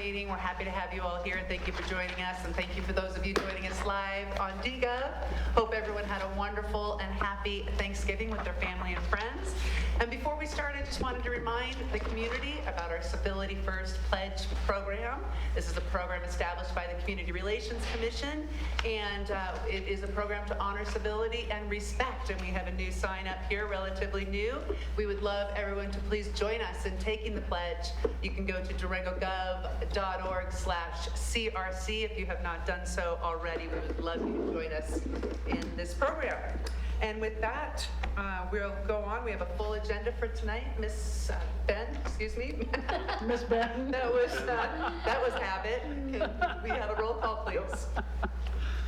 meeting. We're happy to have you all here. Thank you for joining us, and thank you for those of you joining us live on DGov. Hope everyone had a wonderful and happy Thanksgiving with their family and friends. And before we start, I just wanted to remind the community about our Civility First Pledge program. This is a program established by the Community Relations Commission, and it is a program to honor civility and respect. And we have a new sign up here, relatively new. We would love everyone to please join us in taking the pledge. You can go to durangogov.org/CRC if you have not done so already. We would love you to join us in this program. And with that, we'll go on. We have a full agenda for tonight. Miss Ben, excuse me. Miss Ben? That was Abbott. Can we have a roll call, please?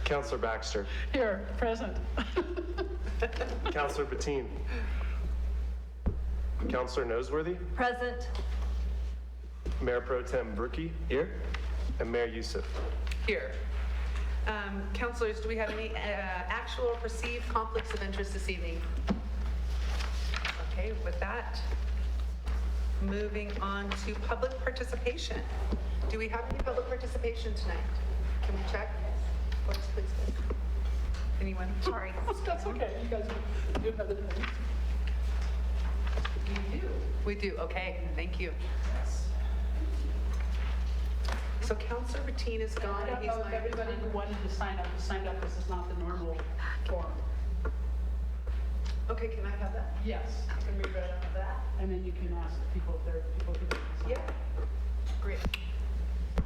Councillor Baxter. Here, present. Councillor Bettine. Councillor Noseworthy. Present. Mayor Pro Tem Brookie. Here. And Mayor Youssef. Here. Councilors, do we have any actual or perceived conflicts of interest this evening? Okay, with that, moving on to public participation. Do we have any public participation tonight? Can we check? Please. Anyone? Sorry. That's okay, you guys do have the thing. We do, okay, thank you. So Councilor Bettine is gone. I don't know if everybody who wanted to sign up signed up. This is not the normal form. Okay, can I have that? Yes. I can read right out of that. And then you can ask people if there are people who didn't sign Yeah, up. great.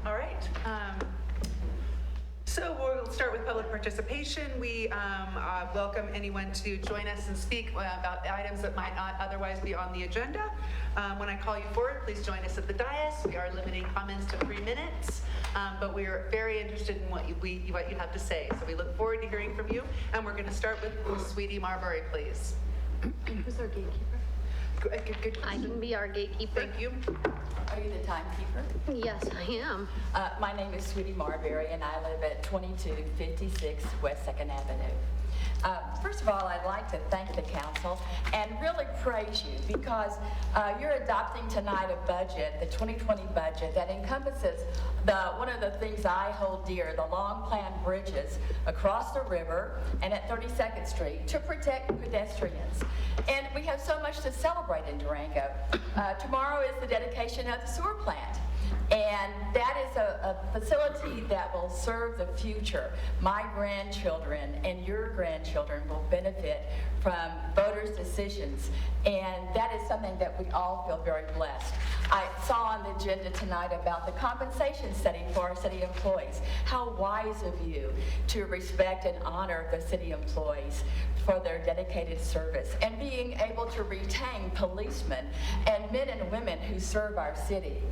All right. So we'll start with public participation. We welcome anyone to join us and speak about items that might not otherwise be on the agenda. When I call you forward, please join us at the dais. We are limiting comments to 3 minutes, but we are very interested in what you have to say. So we look forward to hearing from you. And we're going to start with Sweetie Marbury, please. Who's our gatekeeper? Good. I can be our gatekeeper. Thank you. Are you the timekeeper? Yes, I am. My name is Sweetie Marbury, and I live at 2256 West 2nd Avenue. First of all, I'd like to thank the council and really praise you because you're adopting tonight a budget, the 2020 budget, that encompasses one of the things I hold dear, the long planned bridges across the river and at 32nd Street to protect pedestrians. And we have so much to celebrate in Durango. Tomorrow is the dedication of the sewer plant. And that is a facility that will serve the future. My grandchildren and your grandchildren will benefit from voters' decisions. And that is something that we all feel very blessed. I saw on the agenda tonight about the compensation setting for our city employees. How wise of you to respect and honor the city employees for their dedicated service and being able to retain policemen and men and women who serve our city.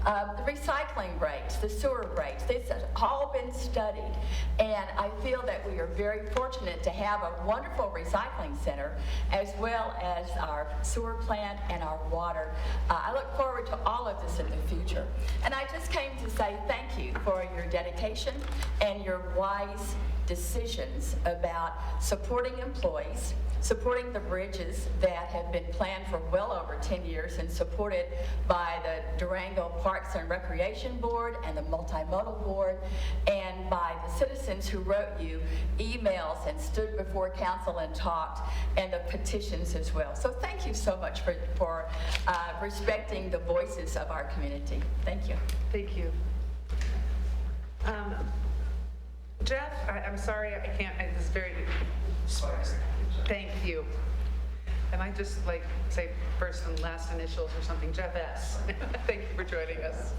The recycling rates, the sewer rates, this has all been studied, and I feel that we are very fortunate to have a wonderful recycling center as well as our sewer plant and our water. I look forward to all of this in the future. And I just came to say thank you for your dedication and your wise decisions about supporting employees, supporting the bridges that have been planned for well over 10 years and supported by the Durango Parks and Recreation Board and the Multimodal Board, and by the citizens who wrote you emails and stood before council and talked, and the petitions as well. So thank you so much for respecting the voices of our community. Thank you. Thank you. Jeff, I'm sorry, I can't, this is very, thank you. I might just say first and last initials or something, Jeff S. Thank you for joining us.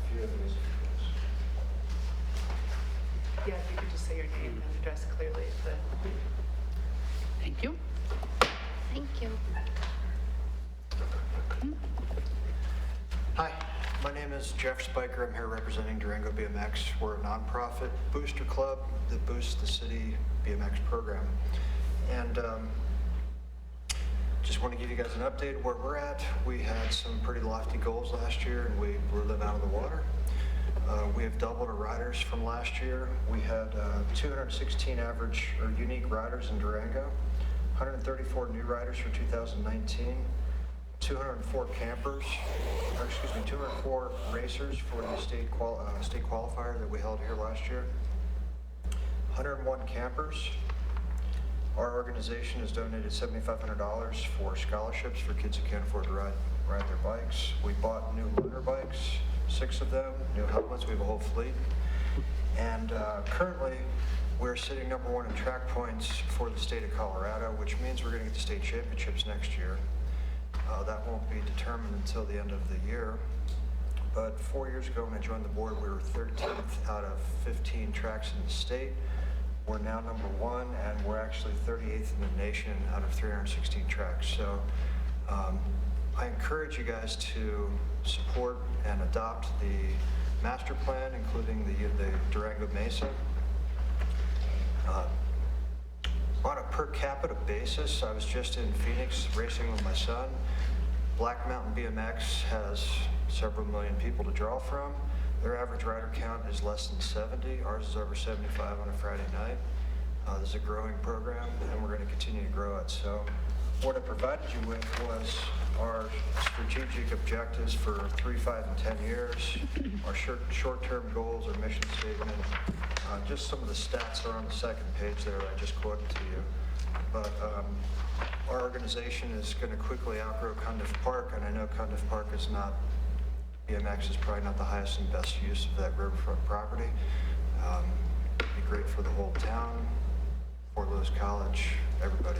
Yeah, if you could just say your name and address clearly. Thank you. Thank you. Hi, my name is Jeff Spiker. I'm here representing Durango BMX. We're a nonprofit booster club that boosts the city BMX program. And just want to give you guys an update where we're at. We had some pretty lofty goals last year, and we were living out of the water. We have doubled our riders from last year. We had 216 average or unique riders in Durango, 134 new riders for 2019. 204 campers, or excuse me, 204 racers for the state qualifier that we held here last year. 101 campers. Our organization has donated $7,500 for scholarships for kids who can't afford to ride their bikes. We bought new loaner bikes, 6 of them, new helmets. We have a whole fleet. And currently, we're sitting number 1 in track points for the state of Colorado, which means we're going to get the state championships next year. That won't be determined until the end of the year. But 4 years ago when I joined the board, we were 13th out of 15 tracks in the state. We're now number 1, and we're actually 38th in the nation out of 316 tracks. So I encourage you guys to support and adopt the master plan, including the Durango Mesa. On a per capita basis, I was just in Phoenix racing with my son. Black Mountain BMX has several million people to draw from. Their average rider count is less than 70. Ours is over 75 on a Friday night. This is a growing program, and we're going to continue to grow it. So what I provided you with was our strategic objectives for 3, 5, and 10 years, our short-term goals, our mission statement. Just some of the stats are on the second page there that I just quoted to you. But our organization is going to quickly outgrow Cundiff Park, and I know Cundiff Park is not, BMX is probably not the highest and best use of that riverfront property. It'd be great for the whole town, Fort Lewis College, everybody,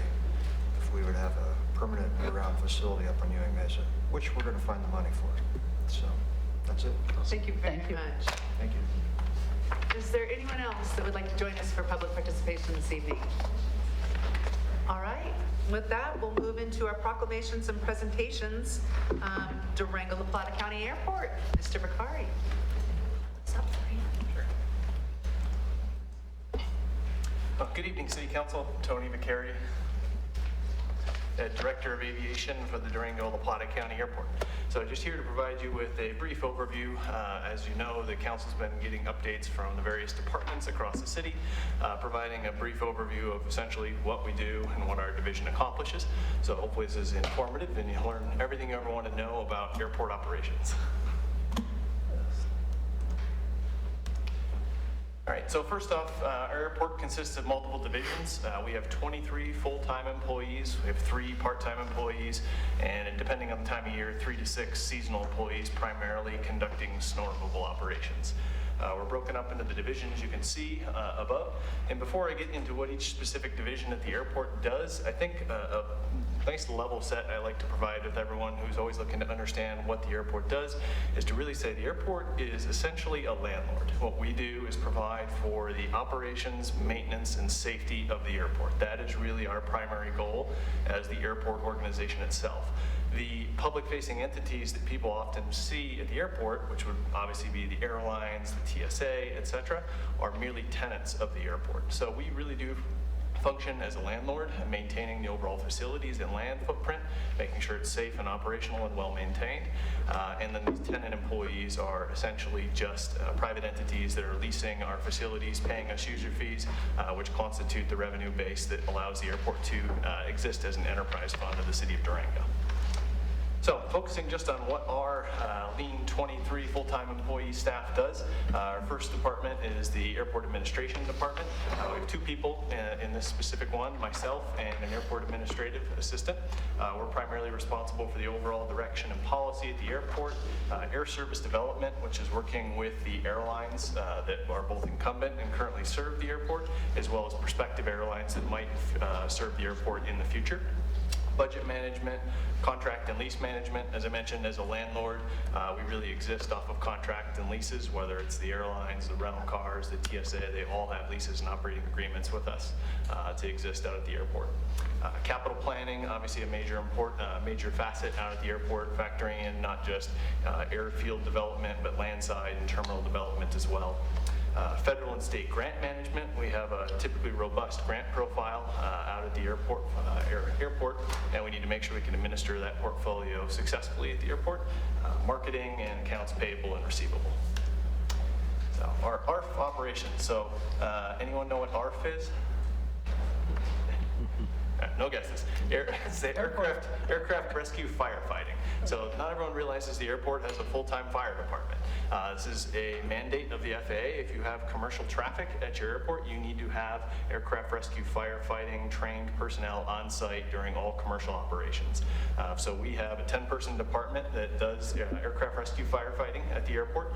if we would have a permanent year-round facility up on Ewing Mesa, which we're going to find the money for. So that's it. Thank you very much. Thank you. Is there anyone else that would like to join us for public participation this evening? All right, with that, we'll move into our proclamations and presentations. Durango-La Plata County Airport, Mr. Bakari. What's up, Fran? Good evening, City Council. Tony Vicari, Director of Aviation for the Durango-La Plata County Airport. So just here to provide you with a brief overview. As you know, the council's been getting updates from the various departments across the city, providing a brief overview of essentially what we do and what our division accomplishes. So hopefully this is informative and you'll learn everything you ever want to know about airport operations. All right, so first off, our airport consists of multiple divisions. We have 23 full-time employees, we have 3 part-time employees, and depending on the time of year, 3 to 6 seasonal employees, primarily conducting snow removal operations. We're broken up into the divisions you can see above. And before I get into what each specific division at the airport does, I think a nice level set I like to provide with everyone who's always looking to understand what the airport does is to really say the airport is essentially a landlord. What we do is provide for the operations, maintenance, and safety of the airport. That is really our primary goal as the airport organization itself. The public-facing entities that people often see at the airport, which would obviously be the airlines, the TSA, etc., are merely tenants of the airport. So we really do function as a landlord, maintaining the overall facilities and land footprint, making sure it's safe and operational and well maintained. And then these tenant employees are essentially just private entities that are leasing our facilities, paying us user fees, which constitute the revenue base that allows the airport to exist as an enterprise fund of the city of Durango. So focusing just on what our lean 23 full-time employee staff does, our first department is the airport administration department. We have 2 people in this specific one, myself and an airport administrative assistant. We're primarily responsible for the overall direction and policy at the airport, air service development, which is working with the airlines that are both incumbent and currently serve the airport, as well as prospective airlines that might serve the airport in the future. Budget management, contract and lease management. As I mentioned, as a landlord, we really exist off of contract and leases, whether it's the airlines, the rental cars, the TSA, they all have leases and operating agreements with us to exist out at the airport. Capital planning, obviously a major facet out at the airport, factoring in not just airfield development, but landside and terminal development as well. Federal and state grant management, we have a typically robust grant profile out at the airport, and we need to make sure we can administer that portfolio successfully at the airport. Marketing and accounts payable and receivable. So our ARF operations, so anyone know what ARF is? no guesses. Say aircraft rescue firefighting. So not everyone realizes the airport has a full-time fire department. This is a mandate of the FAA. If you have commercial traffic at your airport, you need to have aircraft rescue firefighting trained personnel on site during all commercial operations. So we have a 10-person department that does aircraft rescue firefighting at the airport.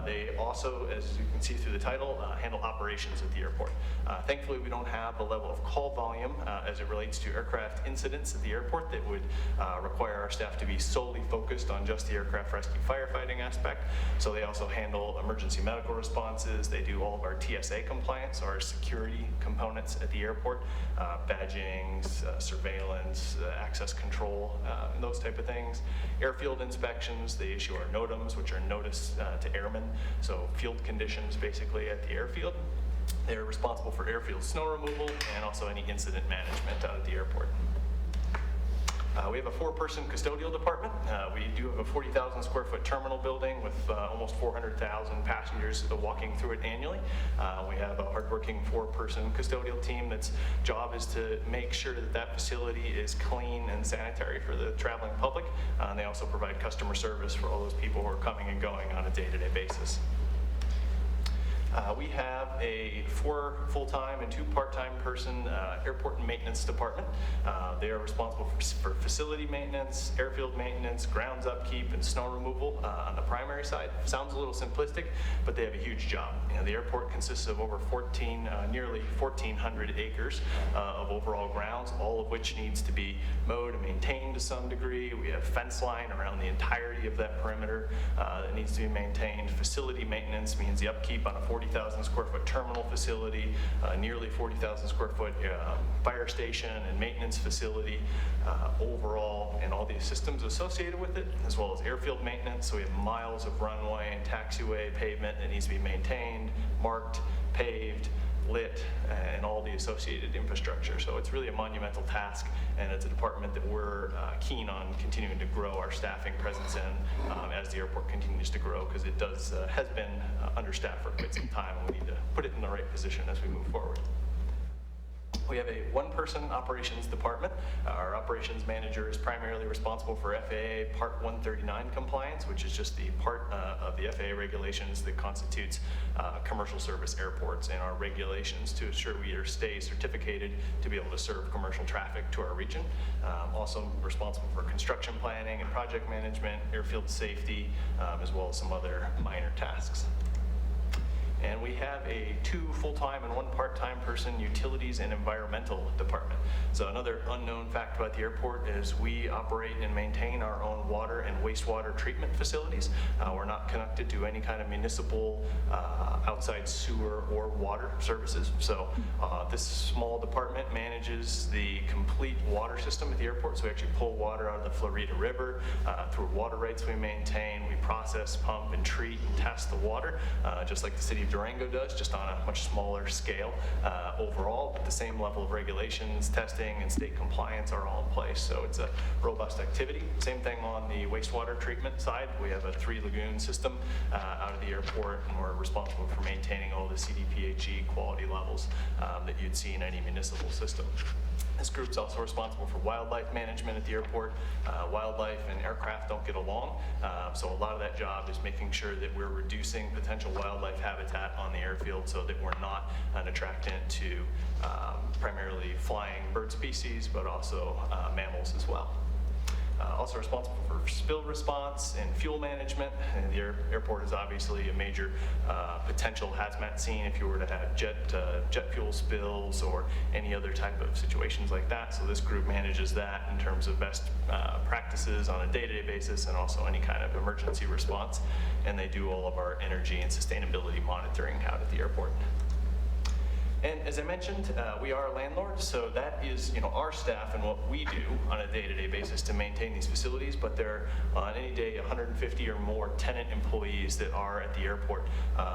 They also, as you can see through the title, handle operations at the airport. Thankfully, we don't have the level of call volume as it relates to aircraft incidents at the airport that would require our staff to be solely focused on just the aircraft rescue firefighting aspect. So they also handle emergency medical responses. They do all of our TSA compliance, our security components at the airport, badgings, surveillance, access control, and those type of things. Airfield inspections, they issue our NOTAMs, which are notice to airmen, so field conditions basically at the airfield. They're responsible for airfield snow removal and also any incident management out at the airport. We have a 4-person custodial department. We do have a 40,000 square foot terminal building with almost 400,000 passengers walking through it annually. We have a hardworking 4-person custodial team that's job is to make sure that that facility is clean and sanitary for the traveling public. And they also provide customer service for all those people who are coming and going on a day-to-day basis. We have a 4 full-time and 2 part-time person airport and maintenance department. They are responsible for facility maintenance, airfield maintenance, grounds upkeep, and snow removal on the primary side. Sounds a little simplistic, but they have a huge job. The airport consists of over nearly 1,400 acres of overall grounds, all of which needs to be mowed and maintained to some degree. We have fence line around the entirety of that perimeter that needs to be maintained. Facility maintenance means the upkeep on a 40,000 square foot terminal facility, nearly 40,000 square foot fire station and maintenance facility overall, and all the systems associated with it, as well as airfield maintenance. So we have miles of runway and taxiway pavement that needs to be maintained, marked, paved, lit, and all the associated infrastructure. So it's really a monumental task, and it's a department that we're keen on continuing to grow our staffing presence in as the airport continues to grow, because it has been understaffed for quite some time, and we need to put it in the right position as we move forward. We have a 1-person operations department. Our operations manager is primarily responsible for FAA Part 139 compliance, which is just the part of the FAA regulations that constitutes commercial service airports, and our regulations to ensure we stay certificated to be able to serve commercial traffic to our region. Also responsible for construction planning and project management, airfield safety, as well as some other minor tasks. And we have a 2 full-time and 1 part-time person utilities and environmental department. So another unknown fact about the airport is we operate and maintain our own water and wastewater treatment facilities. We're not connected to any kind of municipal outside sewer or water services. So this small department manages the complete water system at the airport. So we actually pull water out of the Florida River through water rights we maintain. We process, pump, and treat and test the water, just like the city of Durango does, just on a much smaller scale overall, but the same level of regulations, testing, and state compliance are all in place. So it's a robust activity. Same thing on the wastewater treatment side. We have a 3-lagoon system out of the airport, and we're responsible for maintaining all the CDPHE quality levels that you'd see in any municipal system. This group's also responsible for wildlife management at the airport. Wildlife and aircraft don't get along, so a lot of that job is making sure that we're reducing potential wildlife habitat on the airfield so that we're not an attractant to primarily flying bird species, but also mammals as well. Also responsible for spill response and fuel management. And the airport is obviously a major potential hazmat scene if you were to have jet fuel spills or any other type of situations like that. So this group manages that in terms of best practices on a day-to-day basis, and also any kind of emergency response. And they do all of our energy and sustainability monitoring out at the airport. And as I mentioned, we are a landlord, so that is our staff and what we do on a day-to-day basis to maintain these facilities, but there are on any day 150 or more tenant employees that are at the airport.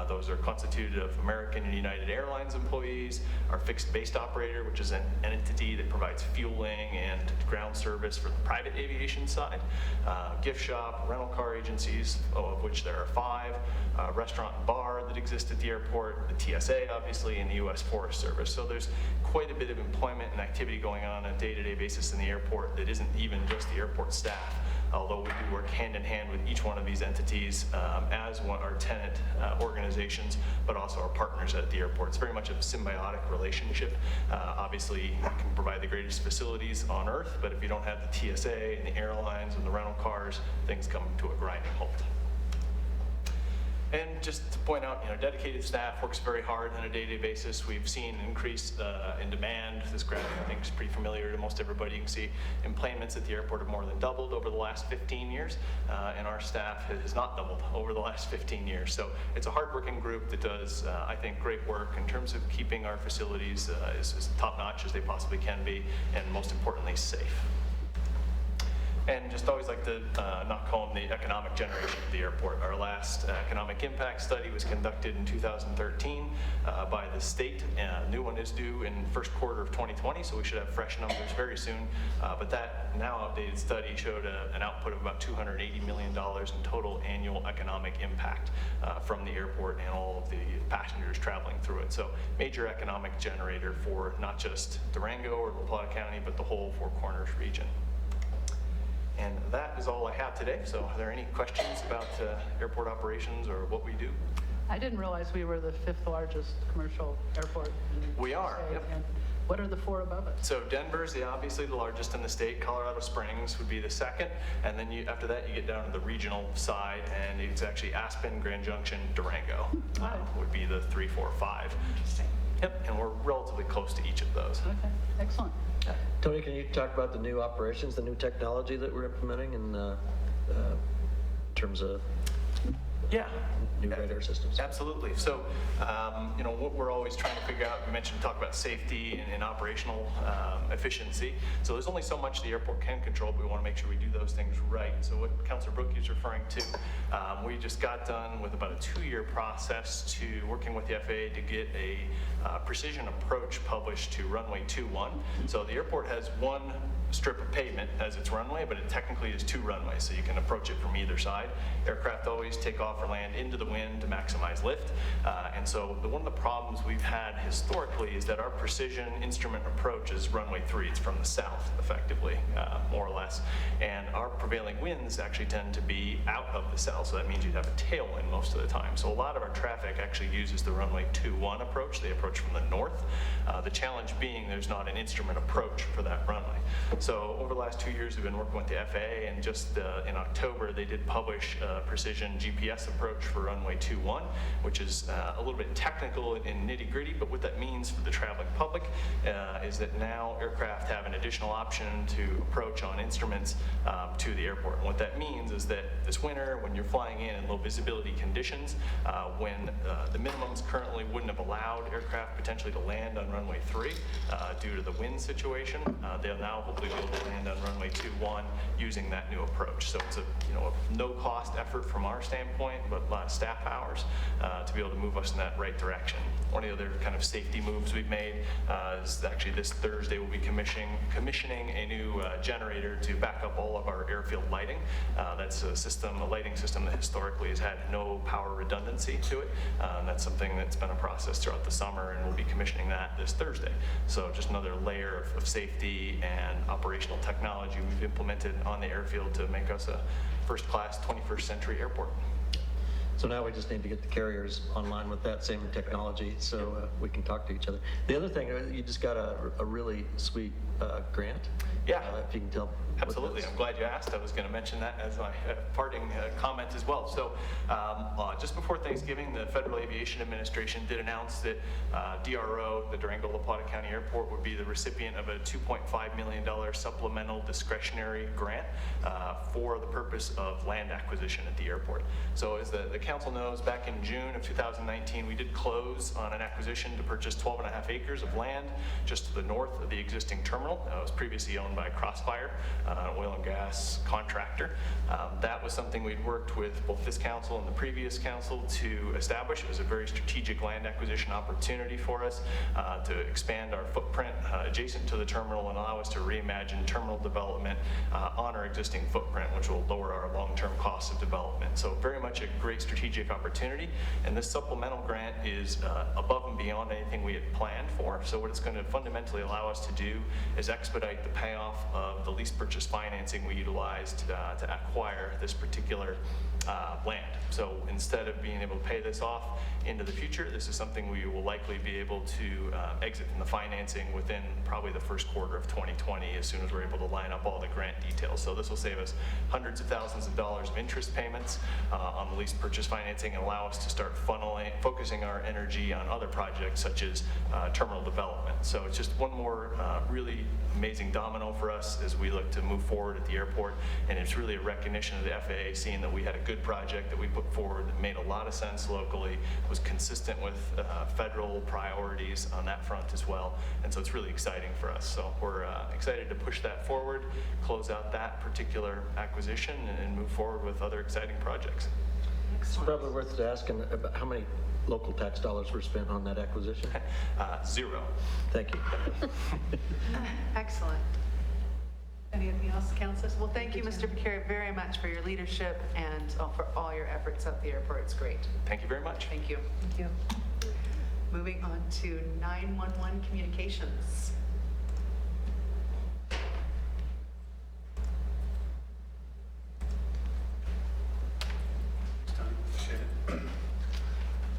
Those are constituted of American and United Airlines employees, our fixed base operator, which is an entity that provides fueling and ground service for the private aviation side, gift shop, rental car agencies, of which there are 5, restaurant and bar that exist at the airport, the TSA obviously, and the US Forest Service. So there's quite a bit of employment and activity going on a day-to-day basis in the airport that isn't even just the airport staff, although we do work hand in hand with each one of these entities as our tenant organizations, but also our partners at the airport. It's very much a symbiotic relationship. Obviously, you can provide the greatest facilities on earth, but if you don't have the TSA and the airlines and the rental cars, things come to a grinding halt. And just to point out, dedicated staff works very hard on a day-to-day basis. We've seen an increase in demand. This graph, I think, is pretty familiar to most everybody. You can see employments at the airport have more than doubled over the last 15 years, and our staff has not doubled over the last 15 years. So it's a hardworking group that does, I think, great work in terms of keeping our facilities as top-notch as they possibly can be, and most importantly, safe. And just always like to knock home the economic generation of the airport. Our last economic impact study was conducted in 2013 by the state. A new one is due in first quarter of 2020, so we should have fresh numbers very soon. But that now updated study showed an output of about $280 million in total annual economic impact from the airport and all of the passengers traveling through it. So major economic generator for not just Durango or La Plata County, but the whole Four Corners region. And that is all I have today. So are there any questions about airport operations or what we do? I didn't realize we were the 5th largest commercial airport in the We are, state. yep. And what are the 4 above it? So Denver is obviously the largest in the state. Colorado Springs would be the second. And then after that, you get down to the regional side, and it's actually Aspen, Grand Junction, Durango would be the 3, 4, 5. Interesting. Yep, and we're relatively close to each of those. Okay, excellent. Tony, can you talk about the new operations, the new technology that we're implementing in terms of Yeah. new radar systems? Absolutely. So, what we're always trying to figure out, we mentioned talk about safety and operational efficiency. So there's only so much the airport can control, but we want to make sure we do those things right. So what Councilor Brookie is referring to, we just got done with about a 2-year process to working with the FAA to get a precision approach published to runway 21. So the airport has one strip of pavement as its runway, but it technically is 2 runways, so you can approach it from either side. Aircraft always take off or land into the wind to maximize lift. And so one of the problems we've had historically is that our precision instrument approach is runway 3. It's from the south, effectively, more or less. And our prevailing winds actually tend to be out of the south, so that means you'd have a tailwind most of the time. So a lot of our traffic actually uses the runway 21 approach. They approach from the north. The challenge being there's not an instrument approach for that runway. So over the last 2 years, we've been working with the FAA, and just in October, they did publish a precision GPS approach for runway 21, which is a little bit technical and nitty-gritty, but what that means for the traveling public is that now aircraft have an additional option to approach on instruments to the airport. And what that means is that this winter, when you're flying in low visibility conditions, when the minimums currently wouldn't have allowed aircraft potentially to land on runway 3 due to the wind situation, they'll now hopefully be able to land on runway 21 using that new approach. So it's a no-cost effort from our standpoint, but a lot of staff hours to be able to move us in that right direction. One of the other kind of safety moves we've made is actually this Thursday we'll be commissioning a new generator to back up all of our airfield lighting. That's a lighting system that historically has had no power redundancy to it. That's something that's been a process throughout the summer, and we'll be commissioning that this Thursday. So just another layer of safety and operational technology we've implemented on the airfield to make us a first-class 21st century airport. So now we just need to get the carriers online with that same technology so we can talk to each other. The other thing, you just got a really sweet grant. Yeah. If you can tell. what Absolutely. that's- I'm glad you asked. I was going to mention that as my parting comment as well. So just before Thanksgiving, the Federal Aviation Administration did announce that DRO, the Durango La Plata County Airport, would be the recipient of a $2.5 million supplemental discretionary grant for the purpose of land acquisition at the airport. So as the council knows, back in June of 2019, we did close on an acquisition to purchase 12.5 acres of land just to the north of the existing terminal. It was previously owned owned by Crossfire, an oil and gas contractor. That was something we'd worked with both this council and the previous council to establish. It was a very strategic land acquisition opportunity for us to expand our footprint adjacent to the terminal and allow us to reimagine terminal development on our existing footprint, which will lower our long-term costs of development. So very much a great strategic opportunity. And this supplemental grant is above and beyond anything we had planned for. So what it's going to fundamentally allow us to do is expedite the payoff of the lease purchase financing we utilized to acquire this particular land. So instead of being able to pay this off into the future, this is something we will likely be able to exit from the financing within probably the first quarter of 2020, as soon as we're able to line up all the grant details. So this will save us hundreds of thousands of dollars of interest payments on the lease purchase financing and allow us to start focusing our energy on other projects such as terminal development. So it's just one more really amazing domino for us as we look to move forward at the airport. And it's really a recognition of the FAA seeing that we had a good project that we put forward that made a lot of sense locally, was consistent with federal priorities on that front as well. And so it's really exciting for us. So we're excited to push that forward, close out that particular acquisition, and move forward with other exciting projects. It's Excellent. probably worth asking about how many local tax dollars were spent on that acquisition. Zero. Thank you. Excellent. Anything else, councilors? Well, thank you, Mr. Becari, very much for your leadership and for all your efforts at the airport. It's great. Thank you very much. Thank you. Thank you. Moving on to 911 communications.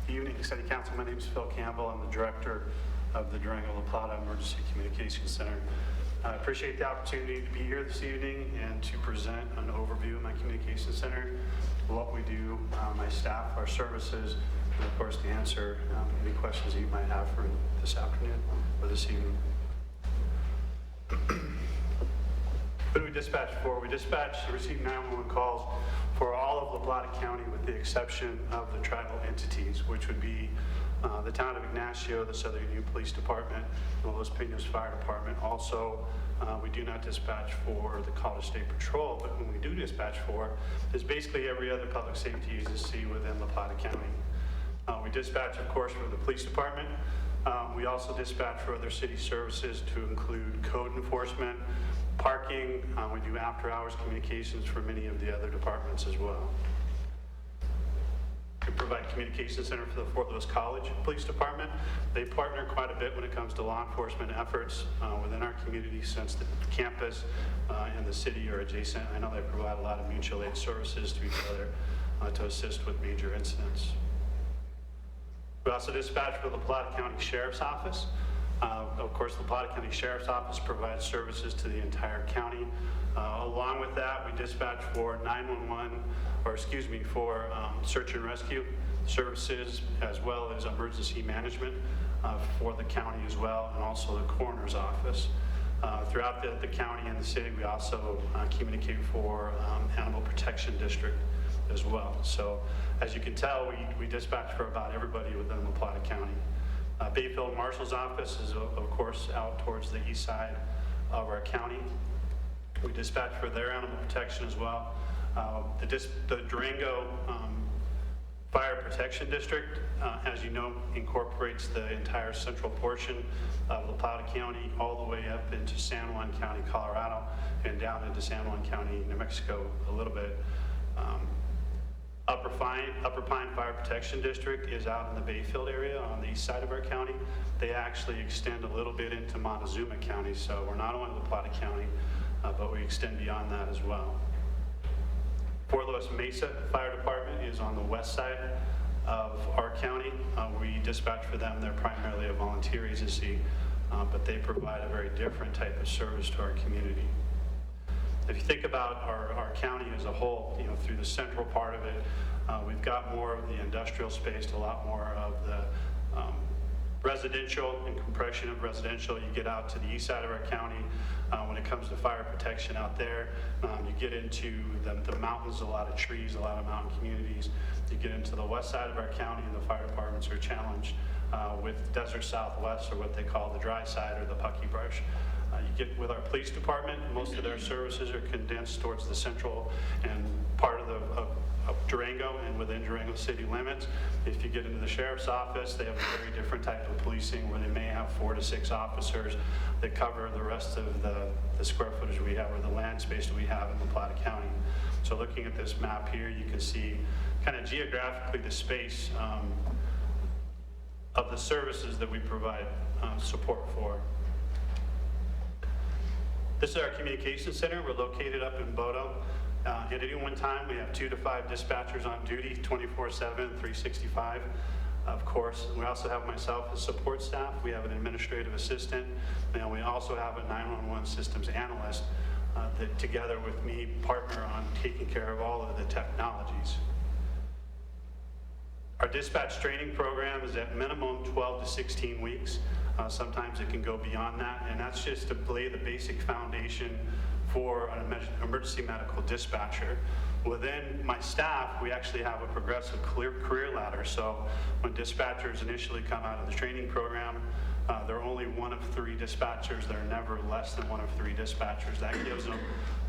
Good evening, City Council. My name is Phil Campbell. I'm the director of the Durango La Plata Emergency Communications Center. I appreciate the opportunity to be here this evening and to present an overview of my communications center, what we do, my staff, our services, and of course to answer any questions that you might have for this afternoon or this evening. What do we dispatch for? We dispatch and receive 911 calls for all of La Plata County with the exception of the tribal entities, which would be the town of Ignacio, the Southern Union Police Department, and Los Pinos Fire Department. Also, we do not dispatch for the Colorado State Patrol, but when we do dispatch for is basically every other public safety agency within La Plata County. We dispatch, of course, for the police department. We also dispatch for other city services to include code enforcement, parking. We do after-hours communications for many of the other departments as well. We provide communications center for the Fort Lewis College Police Department. They partner quite a bit when it comes to law enforcement efforts within our community, since the campus and the city are adjacent. I know they provide a lot of mutual aid services to each other to assist with major incidents. We also dispatch for the La Plata County Sheriff's Office. Of course, the La Plata County Sheriff's Office provides services to the entire county. Along with that, we dispatch for for search and rescue services, as well as emergency management for the county as well, and also the coroner's office. Throughout the county and the city, we also communicate for Animal Protection District as well. So as you can tell, we dispatch for about everybody within La Plata County. Bayfield Marshal's office is, of course, out towards the east side of our county. We dispatch for their animal protection as well. The Durango Fire Protection District, as you know, incorporates the entire central portion of La Plata County all the way up into San Juan County, Colorado, and down into San Juan County, New Mexico a little bit. Upper Pine Fire Protection District is out in the Bayfield area on the east side of our county. They actually extend a little bit into Montezuma County, so we're not only La Plata County, but we extend beyond that as well. Fort Lewis Mesa Fire Department is on the west side of our county. We dispatch for them. They're primarily a volunteer agency, but they provide a very different type of service to our community. If you think about our county as a whole, through the central part of it, we've got more of the industrial space, a lot more of the residential and compression of residential. You get out to the east side of our county, when it comes to fire protection out there, you get into the mountains, a lot of trees, a lot of mountain communities. You get into the west side of our county, and the fire departments are challenged with desert southwest, or what they call the dry side, or the pucky brush. You get with our police department, most of their services are condensed towards the central and part of Durango and within Durango city limits. If you get into the sheriff's office, they have a very different type of policing where they may have 4 to 6 officers that cover the rest of the square footage we have or the land space that we have in La Plata County. So looking at this map here, you can see kind of geographically the space of the services that we provide support for. This is our communication center. We're located up in Bodo. At any one time, we have 2 to 5 dispatchers on duty, 24/7, 365. Of course, we also have myself as support staff. We have an administrative assistant, and we also have a 911 systems analyst that together with me partner on taking care of all of the technologies. Our dispatch training program is at minimum 12 to 16 weeks. Sometimes it can go beyond that, and that's just to lay the basic foundation for an emergency medical dispatcher. Within my staff, we actually have a progressive career ladder. So when dispatchers initially come out of the training program, they're only one of 3 dispatchers. They're never less than one of 3 dispatchers. That gives them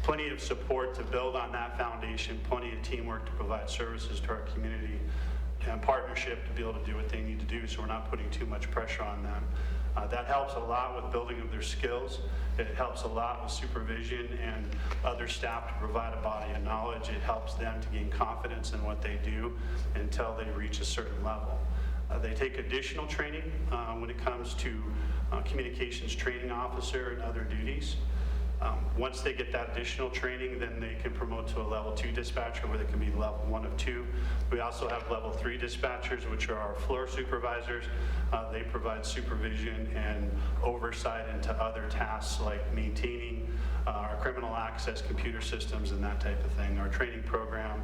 plenty of support to build on that foundation, plenty of teamwork to provide services to our community, and partnership to be able to do what they need to do, so we're not putting too much pressure on them. That helps a lot with building of their skills. It helps a lot with supervision and other staff to provide a body of knowledge. It helps them to gain confidence in what they do until they reach a certain level. They take additional training when it comes to communications training officer and other duties. Once they get that additional training, then they can promote to a level 2 dispatcher where they can be level 1 of 2. We also have level 3 dispatchers, which are our floor supervisors. They provide supervision and oversight into other tasks like maintaining our criminal access computer systems and that type of thing, our training program,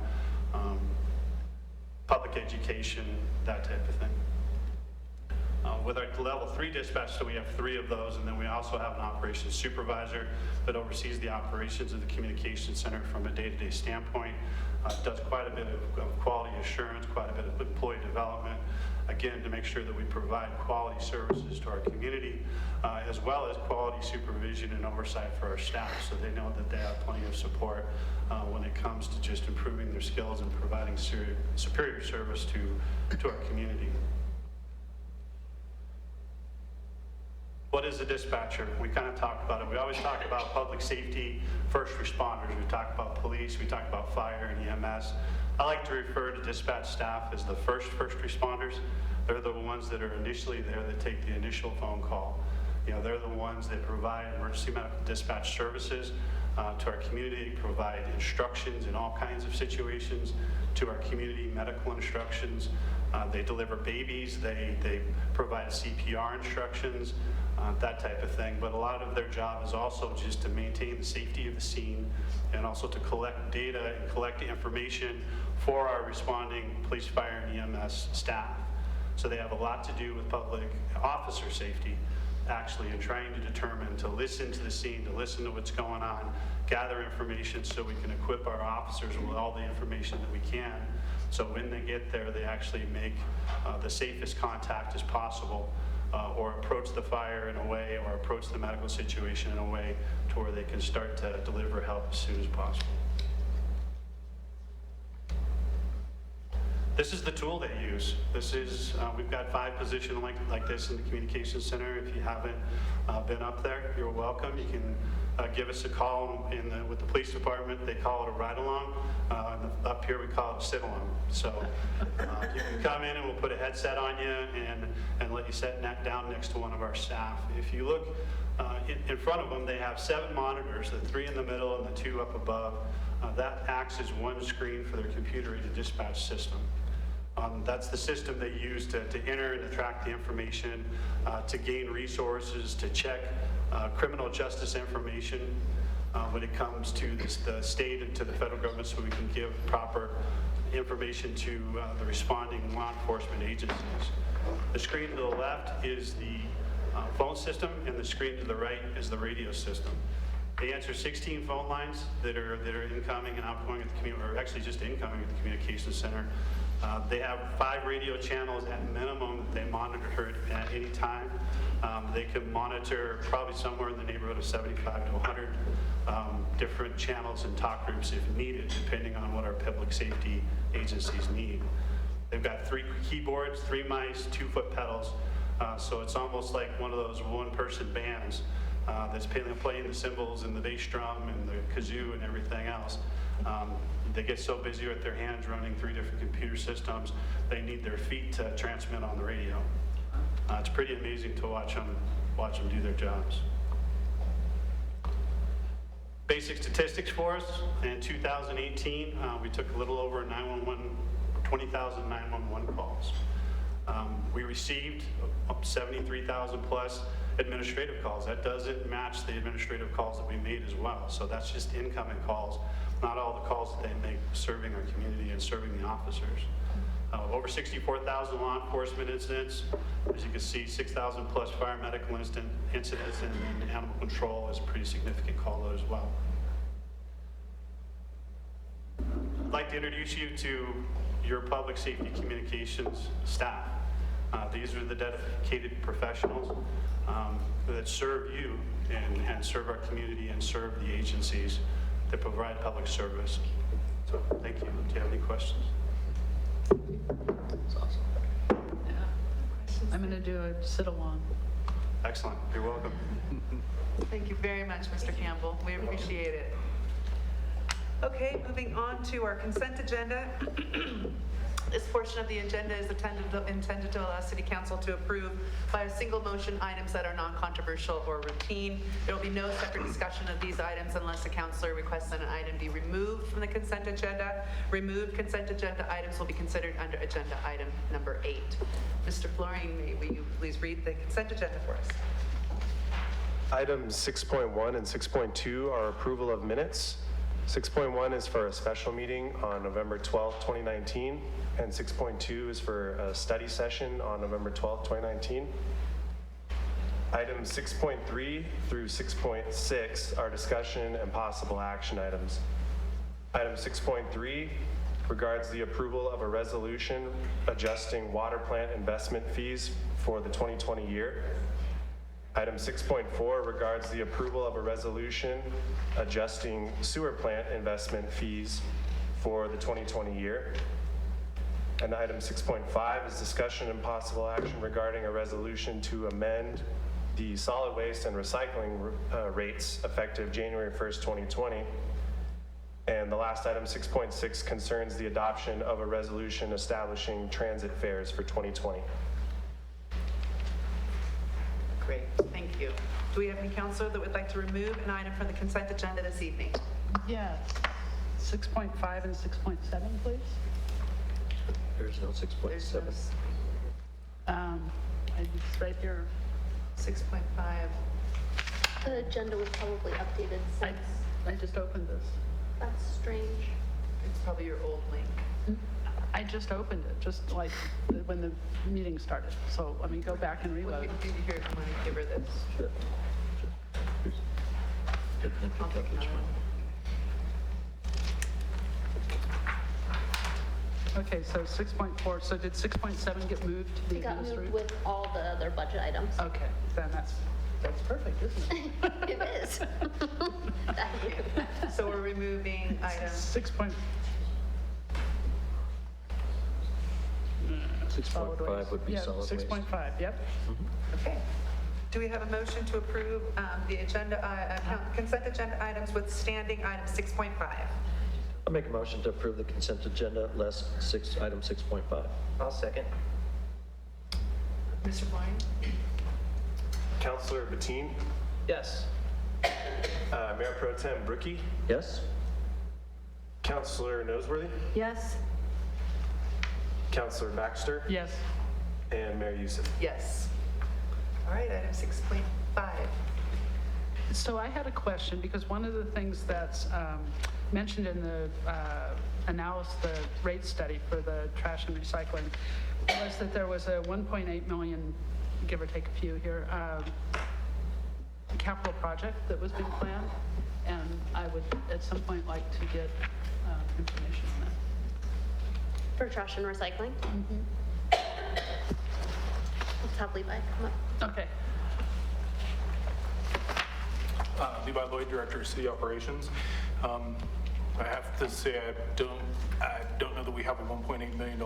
public education, that type of thing. With our level 3 dispatch, so we have 3 of those, and then we also have an operations supervisor that oversees the operations of the communication center from a day-to-day standpoint. Does quite a bit of quality assurance, quite a bit of employee development, again, to make sure that we provide quality services to our community, as well as quality supervision and oversight for our staff, so they know that they have plenty of support when it comes to just improving their skills and providing superior service to our community. What is a dispatcher? We kind of talked about it. We always talk about public safety, first responders. We talk about police, we talk about fire and EMS. I like to refer to dispatch staff as the first responders. They're the ones that are initially there that take the initial phone call. They're the ones that provide emergency medical dispatch services to our community, provide instructions in all kinds of situations to our community, medical instructions. They deliver babies, they provide CPR instructions, that type of thing. But a lot of their job is also just to maintain the safety of the scene and also to collect data and collect information for our responding police, fire, and EMS staff. So they have a lot to do with public officer safety, actually, in trying to determine, to listen to the scene, to listen to what's going on, gather information so we can equip our officers with all the information that we can. So when they get there, they actually make the safest contact as possible, or approach the fire in a way, or approach the medical situation in a way to where they can start to deliver help as soon as possible. This is the tool they use. This is, we've got 5 positions like this in the communications center. If you haven't been up there, you're welcome. You can give us a call with the police department. They call it a ride-along. Up here we call it a sit-along. So you can come in and we'll put a headset on you and let you sit down next to one of our staff. If you look in front of them, they have 7 monitors, the 3 in the middle and the 2 up above. That acts as one screen for their computer-aided dispatch system. That's the system they use to enter and to track the information, to gain resources, to check criminal justice information when it comes to the state and to the federal government, so we can give proper information to the responding law enforcement agencies. The screen to the left is the phone system, and the screen to the right is the radio system. They answer 16 phone lines that are incoming and outgoing at the community, or actually just incoming at the communications center. They have 5 radio channels at minimum that they monitor at any time. They can monitor probably somewhere in the neighborhood of 75 to 100 different channels and talk groups if needed, depending on what our public safety agencies need. They've got 3 keyboards, 3 mice, 2-foot pedals, so it's almost like one of those one-person bands that's playing the cymbals and the bass drum and the kazoo and everything else. They get so busy with their hands running 3 different computer systems, they need their feet to transmit on the radio. It's pretty amazing to watch them do their jobs. Basic statistics for us, in 2018, we took a little over 20,000 911 calls. We received 73,000 plus administrative calls. That doesn't match the administrative calls that we made as well. So that's just incoming calls, not all the calls that they make serving our community and serving the officers. Over 64,000 law enforcement incidents. As you can see, 6,000 plus fire medical incidents, and animal control is a pretty significant call load as well. I'd like to introduce you to your public safety communications staff. These are the dedicated professionals that serve you and serve our community and serve the agencies that provide public service. So thank you. Do you have any questions? That's awesome. I'm going to do a sit-along. Excellent. You're welcome. Thank you very much, Mr. Campbell. We appreciate it. Okay, moving on to our consent agenda. This portion of the agenda is intended to allow City Council to approve by a single motion items that are non-controversial or routine. There will be no separate discussion of these items unless a councilor requests that an item be removed from the consent agenda. Removed consent agenda items will be considered under agenda item number 8. Mr. Flooring, will you please read the consent agenda for us? Items 6.1 and 6.2 are approval of minutes. 6.1 is for a special meeting on November 12th, 2019, and 6.2 is for a study session on November 12th, 2019. Items 6.3 through 6.6 are discussion and possible action items. Item 6.3 regards the approval of a resolution adjusting water plant investment fees for the 2020 year. Item 6.4 regards the approval of a resolution adjusting sewer plant investment fees for the 2020 year. And item 6.5 is discussion and possible action regarding a resolution to amend the solid waste and recycling rates effective January 1st, 2020. And the last item, 6.6, concerns the adoption of a resolution establishing transit fares for 2020. Great, thank you. Do we have any councilor that would like to remove an item from the consent agenda this evening? Yeah. 6.5 and 6.7, please. There's no 6.7. There's no It's right here. 6.5. The agenda was probably updated since. I just opened this. That's strange. It's probably your old link. I just opened it, just like when the meeting started. So let me go back and Well, reload. here, if you want to give her this. Sure. I'll take another one. Okay, so 6.4, so did 6.7 get moved to the It got moved administrative? with all the other budget items. Okay, then that's perfect, isn't it? It is. Thank you. So we're removing item, 6.5 6.5 would be solid waste. 6.5, yep. okay. Do we have a motion to approve the agenda, consent agenda items with standing item 6.5? I'll make a motion to approve the consent agenda less item 6.5. I'll second. Mr. Flooring? Councilor Bettine, Yes. Mayor Pro Tem Brookie, Yes? Councilor Noseworthy, Yes. Councilor Baxter, Yes. and Mayor Youssef. Yes. All right, item 6.5. So I had a question, because one of the things that's mentioned in the analysis, the rate study for the trash and recycling, was that there was a 1.8 million, give or take a few here, capital project that was being planned, and I would at some point like to get information on that. For trash and recycling? Let's have Levi come up. Okay. Levi Lloyd, Director of City Operations. I have to say, I don't know that we have a $1.8 million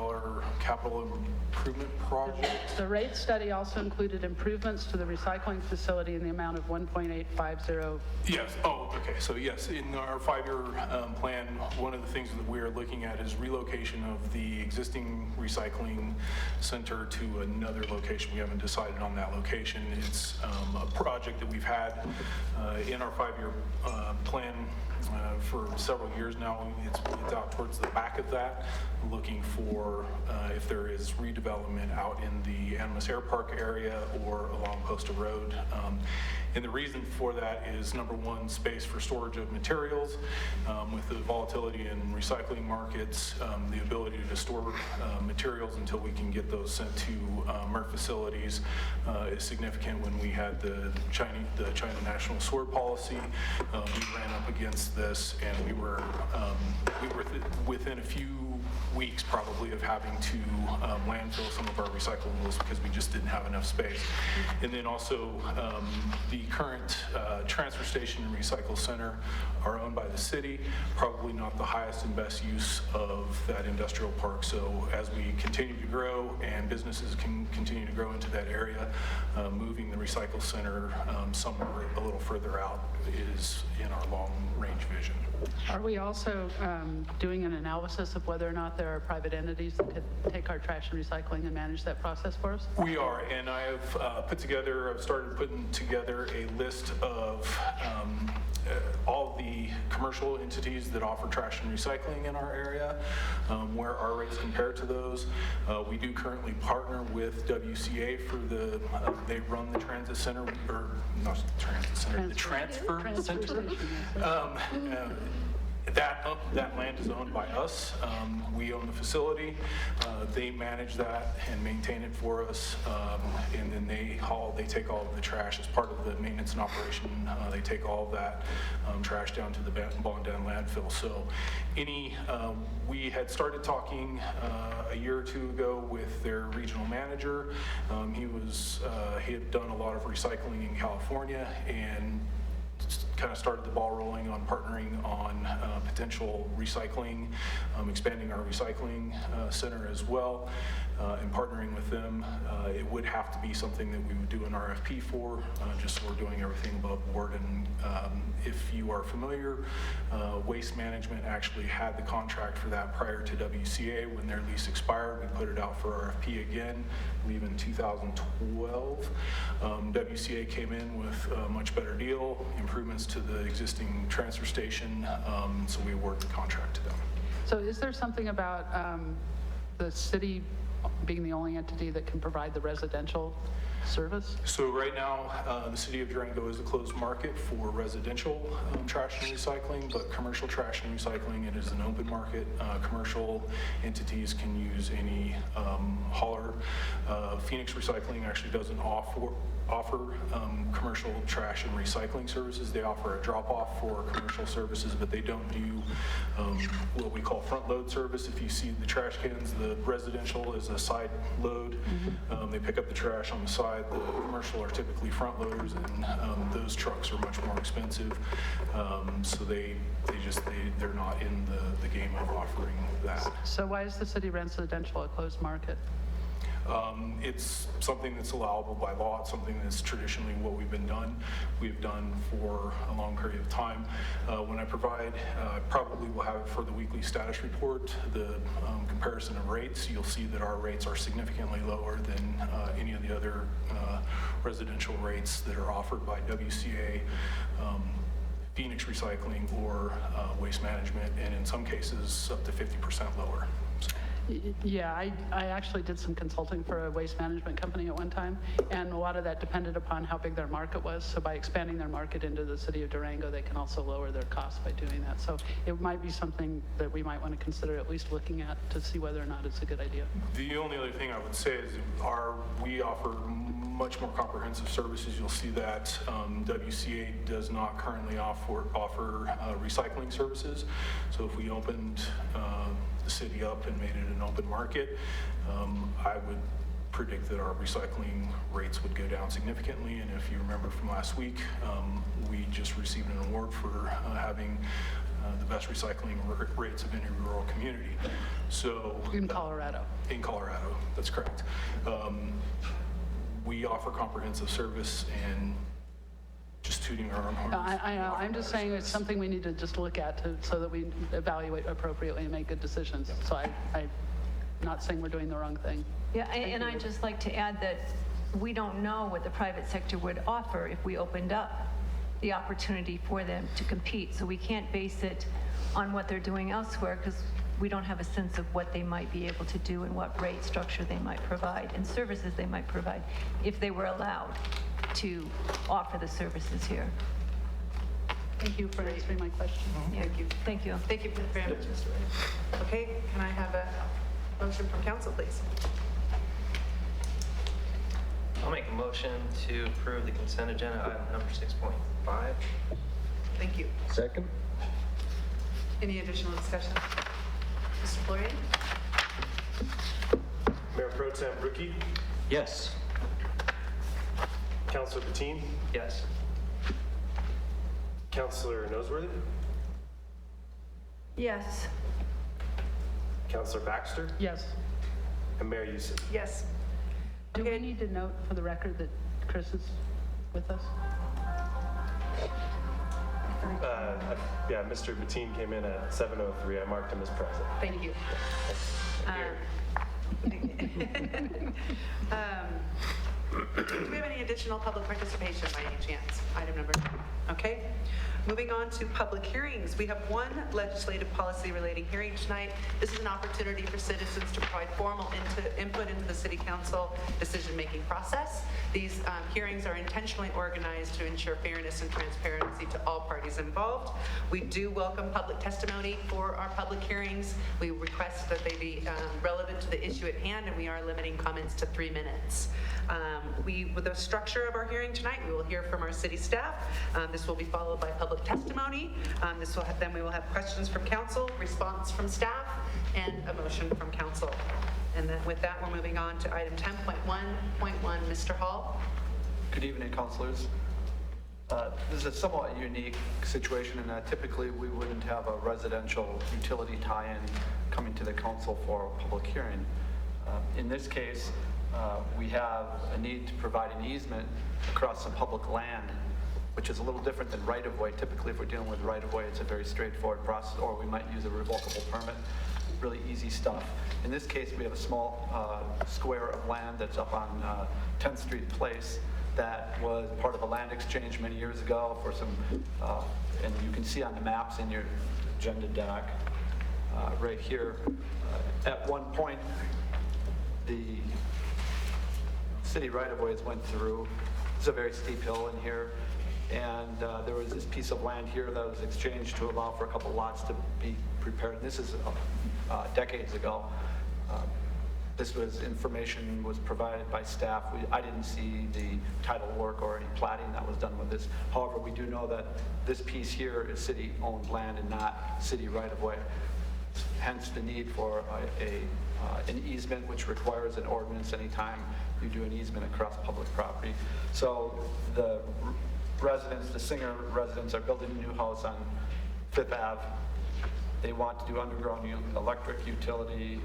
capital improvement project. The rate study also included improvements to the recycling facility in the amount of 1.850. Yes, oh, okay, so yes, in our 5-year plan, one of the things that we are looking at is relocation of the existing recycling center to another location. We haven't decided on that location. It's a project that we've had in our 5-year plan for several years now. It's out towards the back of that, looking for if there is redevelopment out in the Animas Air Park area or along Posta Road. And the reason for that is, number one, space for storage of materials. With the volatility in recycling markets, the ability to store materials until we can get those sent to MRF facilities is significant. When we had the China National Sword Policy, we ran up against this, and we were within a few weeks probably of having to landfill some of our recyclables because we just didn't have enough space. And then also the current transfer station and recycle center are owned by the city, probably not the highest and best use of that industrial park. So as we continue to grow and businesses can continue to grow into that area, moving the recycle center somewhere a little further out is in our long-range vision. Are we also doing an analysis of whether or not there are private entities that could take our trash and recycling and manage that process for us? We are, and I have I've started putting together a list of all the commercial entities that offer trash and recycling in our area, where our rates compare to those. We do currently partner with WCA for they run the transit center, or not the transit center, the transfer center. That land is owned by us. We own the facility. They manage that and maintain it for us. And then they take all of the trash as part of the maintenance and operation. They take all of that trash down to the Bondon landfill. So we had started talking a year or two ago with their regional manager. He had done a lot of recycling in California and kind of started the ball rolling on partnering on potential recycling, expanding our recycling center as well, and partnering with them. It would have to be something that we would do an RFP for, just so we're doing everything above board. And if you are familiar, Waste Management actually had the contract for that prior to WCA. When their lease expired, we put it out for RFP again, I believe in 2012. WCA came in with a much better deal, improvements to the existing transfer station, so we awarded the contract to them. So is there something about the city being the only entity that can provide the residential service? So right now, the city of Durango is a closed market for residential trash and recycling, but commercial trash and recycling, it is an open market. Commercial entities can use any hauler. Phoenix Recycling actually doesn't offer commercial trash and recycling services. They offer a drop-off for commercial services, but they don't do what we call front load service. If you see the trash cans, the residential is a side load. They pick up the trash on the side. The commercial are typically front loaders, and those trucks are much more expensive. So they're not in the game of offering that. So why is the city residential a closed market? It's something that's allowable by law. It's something that's traditionally what we've done for a long period of time. When I provide, probably will have it for the weekly status report, the comparison of rates. You'll see that our rates are significantly lower than any of the other residential rates that are offered by WCA, Phoenix Recycling, or Waste Management, and in some cases up to 50% lower. Yeah, I actually did some consulting for a waste management company at one time, and a lot of that depended upon how big their market was. So by expanding their market into the city of Durango, they can also lower their costs by doing that. So it might be something that we might want to consider at least looking at to see whether or not it's a good idea. The only other thing I would say is we offer much more comprehensive services. You'll see that WCA does not currently offer recycling services. So if we opened the city up and made it an open market, I would predict that our recycling rates would go down significantly. And if you remember from last week, we just received an award for having the best recycling rates of any rural community. So In Colorado. in Colorado, that's correct. We offer comprehensive service, and just tooting our own horns. I know, I'm just saying it's something we need to just look at so that we evaluate appropriately and make good decisions. So I'm not saying we're doing the wrong thing. Yeah, and I'd just like to add that we don't know what the private sector would offer if we opened up the opportunity for them to compete. So we can't base it on what they're doing elsewhere because we don't have a sense of what they might be able to do and what rate structure they might provide and services they might provide if they were allowed to offer the services here. Thank you for answering my question. Thank you. Thank you. Thank you very much, Mr. Ray. Okay, can I have a motion from council, please? I'll make a motion to approve the consent agenda item number 6.5. Thank you. Second? Any additional discussion? Mr. Florian? Mayor Pro Tem Brookie, Yes. Councilor Patine, Yes. Councilor Noseworthy, Yes. Councilor Baxter, Yes. and Mayor Youssef. Yes. Do we need to note for the record that Chris is with us? Yeah, Mr. Patine came in at 7:03. I marked him as present. Thank you. Do we have any additional public participation by any chance? Item number 9. Okay. Moving on to public hearings. We have one legislative policy relating hearing tonight. This is an opportunity for citizens to provide formal input into the city council decision-making process. These hearings are intentionally organized to ensure fairness and transparency to all parties involved. We do welcome public testimony for our public hearings. We request that they be relevant to the issue at hand, and we are limiting comments to 3 minutes. With the structure of our hearing tonight, we will hear from our city staff. This will be followed by public testimony. Then we will have questions from council, response from staff, and a motion from council. And then with that, we're moving on to item 10.1.1. Mr. Hall. Good evening, councilors. This is a somewhat unique situation in that typically we wouldn't have a residential utility tie-in coming to the council for a public hearing. In this case, we have a need to provide an easement across some public land, which is a little different than right-of-way. Typically, if we're dealing with right-of-way, it's a very straightforward process, or we might use a revocable permit. Really easy stuff. In this case, we have a small square of land that's up on 10th Street Place that was part of a land exchange many years ago for some, and you can see on the maps in your agenda deck right here. At one point, the city right-of-ways went through. It's a very steep hill in here. And there was this piece of land here that was exchanged to allow for a couple lots to be prepared. And this is decades ago. This was information was provided by staff. I didn't see the title work or any platting that was done with this. However, we do know that this piece here is city-owned land and not city right-of-way. Hence the need for an easement, which requires an ordinance anytime you do an easement across public property. So the residents, the Singer residents, are building a new house on Fifth Ave. They want to do underground electric utility,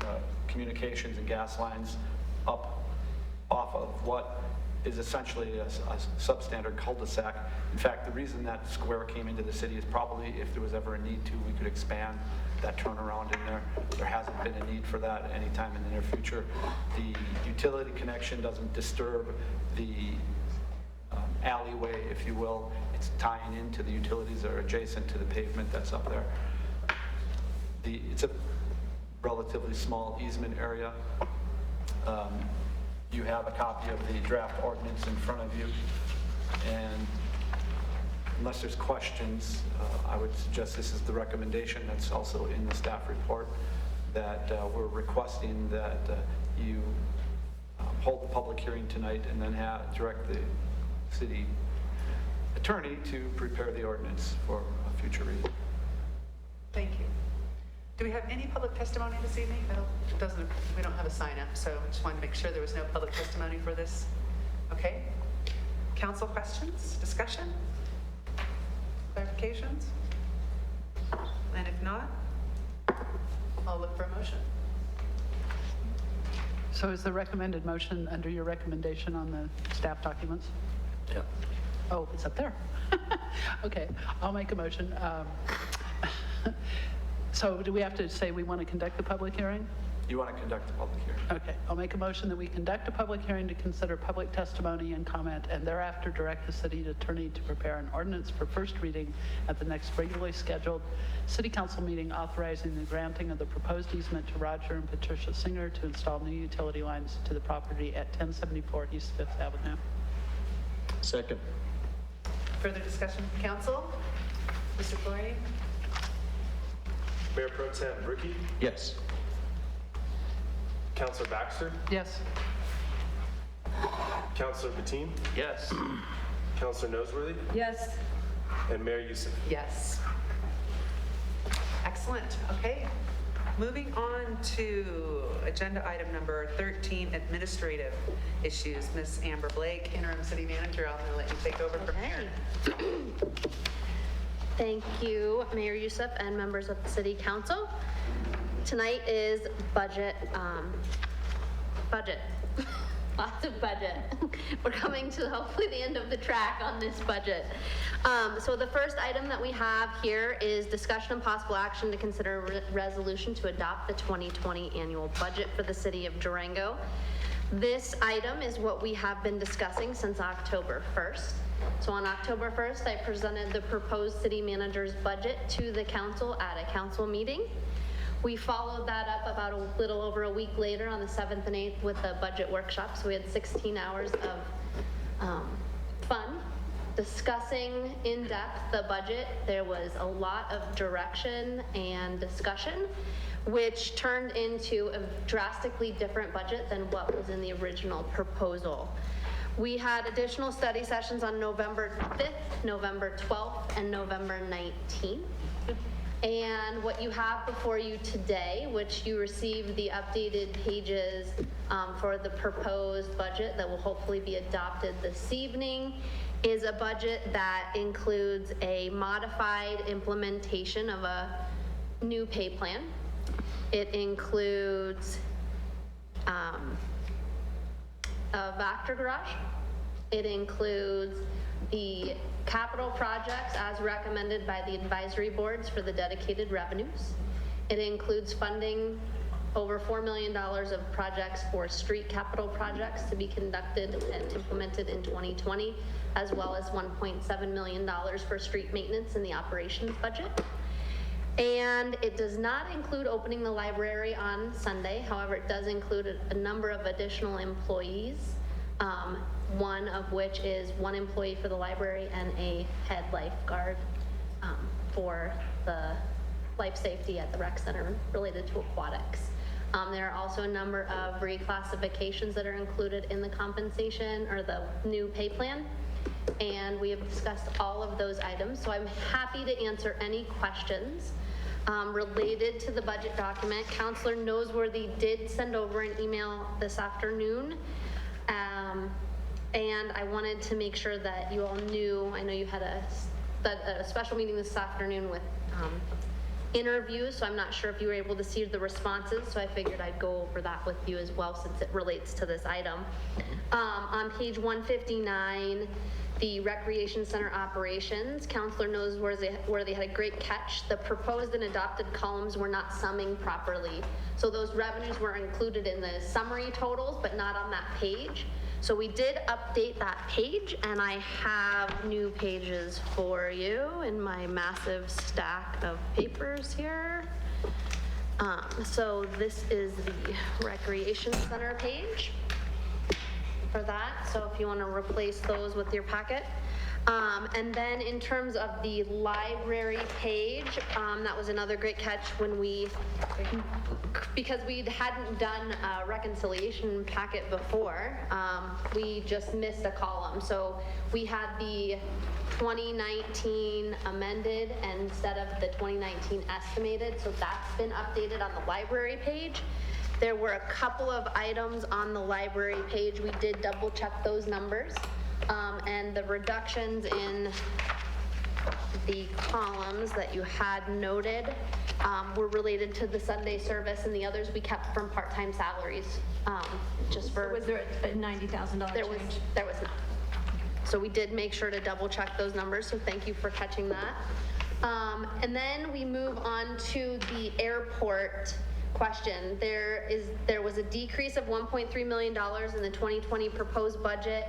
communications and gas lines up off of what is essentially a substandard cul-de-sac. In fact, the reason that square came into the city is probably if there was ever a need to, we could expand that turnaround in there. There hasn't been a need for that anytime in the near future. The utility connection doesn't disturb the alleyway, if you will. It's tying into the utilities that are adjacent to the pavement that's up there. It's a relatively small easement area. You have a copy of the draft ordinance in front of you, and unless there's questions, I would suggest this is the recommendation that's also in the staff report, that we're requesting that you hold the public hearing tonight and then direct the city attorney to prepare the ordinance for a future reading. Thank you. Do we have any public testimony this evening? We don't have a sign up, so I just wanted to make sure there was no public testimony for this. Okay. Council questions, discussion, clarifications? And if not, I'll look for a motion. So is the recommended motion under your recommendation on the staff documents? Yeah. Oh, it's up there. Okay, I'll make a motion. So do we have to say we want to conduct the public hearing? You want to conduct the public hearing? Okay, I'll make a motion that we conduct a public hearing to consider public testimony and comment, and thereafter direct the city attorney to prepare an ordinance for first reading at the next regularly scheduled city council meeting authorizing the granting of the proposed easement to Roger and Patricia Singer to install new utility lines to the property at 1074 East Fifth Avenue. Second. Further discussion from council? Mr. Flory? Mayor Pro Tem Bricky, Yes. Councilor Baxter, Yes. Councilor Bateen, Yes. Councilor Noseworthy, Yes. and Mayor Youssef. Yes. Excellent. Okay. Moving on to agenda item number 13, administrative issues. Ms. Amber Blake, interim city manager, I'm going to let you take over from here. Thank you, Mayor Youssef and members of the City Council. Tonight is budget. Lots of budget. We're coming to hopefully the end of the track on this budget. So the first item that we have here is discussion and possible action to consider resolution to adopt the 2020 annual budget for the city of Durango. This item is what we have been discussing since October 1st. So on October 1st, I presented the proposed city manager's budget to the council at a council meeting. We followed that up about a little over a week later on the 7th and 8th with a budget workshop. So we had 16 hours of fun discussing in depth the budget. There was a lot of direction and discussion, which turned into a drastically different budget than what was in the original proposal. We had additional study sessions on November 5th, November 12th, and November 19th. And what you have before you today, which you received the updated pages for the proposed budget that will hopefully be adopted this evening, is a budget that includes a modified implementation of a new pay plan. It includes a Vector garage. It includes the capital projects as recommended by the advisory boards for the dedicated revenues. It includes funding over $4 million of projects for street capital projects to be conducted and implemented in 2020, as well as $1.7 million for street maintenance in the operations budget. And it does not include opening the library on Sunday. However, it does include a number of additional employees, one of which is one employee for the library and a head lifeguard for the life safety at the rec center related to aquatics. There are also a number of reclassifications that are included in the compensation or the new pay plan. And we have discussed all of those items. So I'm happy to answer any questions related to the budget document. Councilor Noseworthy did send over an email this afternoon. And I wanted to make sure that you all knew, I know you had a special meeting this afternoon with interviews, so I'm not sure if you were able to see the responses, so I figured I'd go over that with you as well since it relates to this item. On page 159, the Recreation Center operations, Councilor Noseworthy had a great catch. The proposed and adopted columns were not summing properly. So those revenues were included in the summary totals, but not on that page. So we did update that page, and I have new pages for you in my massive stack of papers here. So this is the Recreation Center page for that. So if you want to replace those with your packet. And then in terms of the library page, that was another great catch when because we hadn't done a reconciliation packet before, we just missed a column. So we had the 2019 amended instead of the 2019 estimated, so that's been updated on the library page. There were a couple of items on the library page, we did double check those numbers, and the reductions in the columns that you had noted were related to the Sunday service, and the others we kept from part-time salaries, just for. Was there a $90,000 There was not. So we did make sure to double check those numbers, so thank you for catching that. And then we move on to the airport question. There was a decrease of $1.3 million in the 2020 proposed budget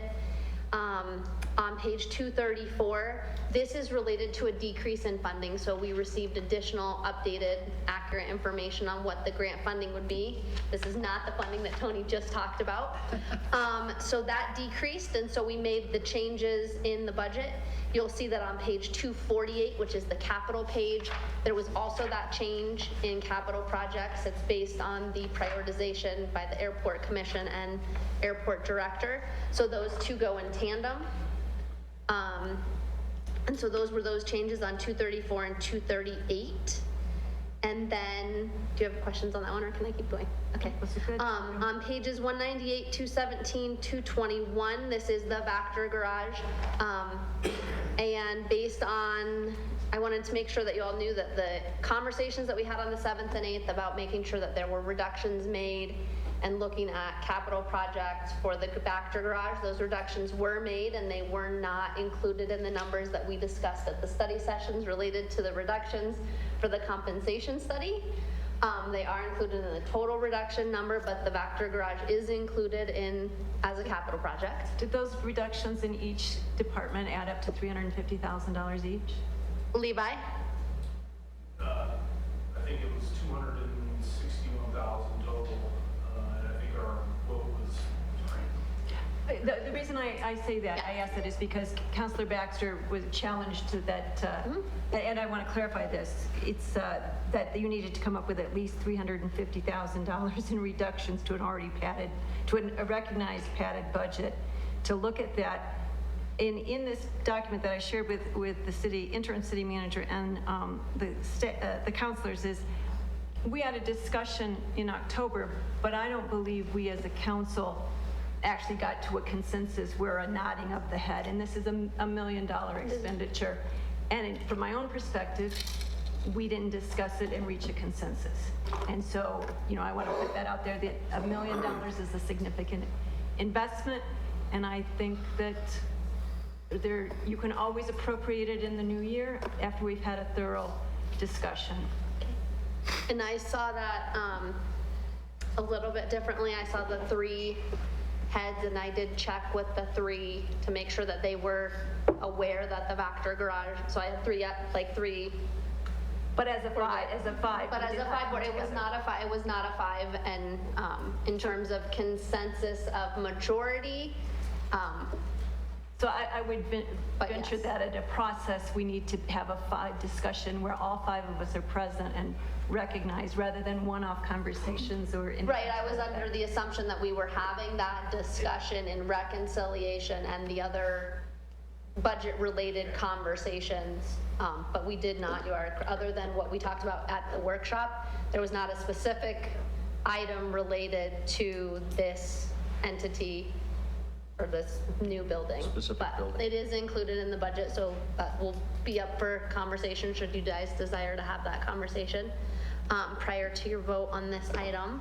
on page 234. This is related to a decrease in funding, so we received additional updated, accurate information on what the grant funding would be. This is not the funding that Tony just talked about. So that decreased, and so we made the changes in the budget. You'll see that on page 248, which is the capital page, there was also that change in capital projects. It's based on the prioritization by the Airport Commission and Airport Director. So those two go in tandem. And so those were those changes on 234 and 238. And then, do you have questions on that one, or can I keep going? Okay. On pages 198, 217, 221, this is the Vactor garage. And based on, I wanted to make sure that you all knew that the conversations that we had on the 7th and 8th about making sure that there were reductions made and looking at capital projects for the Vactor garage, those reductions were made, and they were not included in the numbers that we discussed at the study sessions related to the reductions for the compensation study. They are included in the total reduction number, but the Vactor garage is included in as a capital project. Did those reductions in each department add up to $350,000 each? Levi? I think it was 261,000 total, and I think our vote was, The reason I say that, I ask that, is because Councilor Baxter was challenged to that, and I want to clarify this. It's that you needed to come up with at least $350,000 in reductions to an already padded, to a recognized padded budget. To look at that, in this document that I shared with the city, interim city manager and the councilors, is we had a discussion in October, but I don't believe we as a council actually got to a consensus where a nodding of the head, and this is a $1 million expenditure. And from my own perspective, we didn't discuss it and reach a consensus. And so, I want to put that out there, that $1 million is a significant investment, and I think that you can always appropriate it in the new year after we've had a thorough discussion. And I saw that a little bit differently. I saw the 3 heads, and I did check with the 3 to make sure that they were aware that the Vactor garage, so I had 3. But as a 5. But as a 5 board, it was not a 5, and in terms of consensus of majority, So I would venture yes. that at a process, we need to have a 5 discussion where all 5 of us are present and recognize, rather than one-off conversations or. Right, I was under the assumption that we were having that discussion in reconciliation and the other budget-related conversations, but we did not. Other than what we talked about at the workshop, there was not a specific item related to this entity or this new building. Specific building. But it is included in the budget, so that will be up for conversation should you guys desire to have that conversation prior to your vote on this item.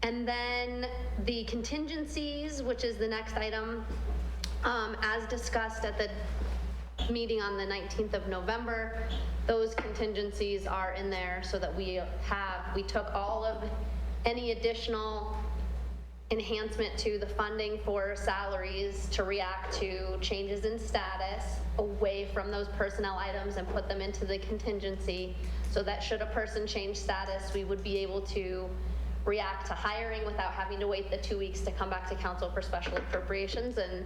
And then the contingencies, which is the next item, as discussed at the meeting on the 19th of November, those contingencies are in there so that we took all of any additional enhancement to the funding for salaries to react to changes in status away from those personnel items and put them into the contingency, so that should a person change status, we would be able to react to hiring without having to wait the 2 weeks to come back to council for special appropriations. And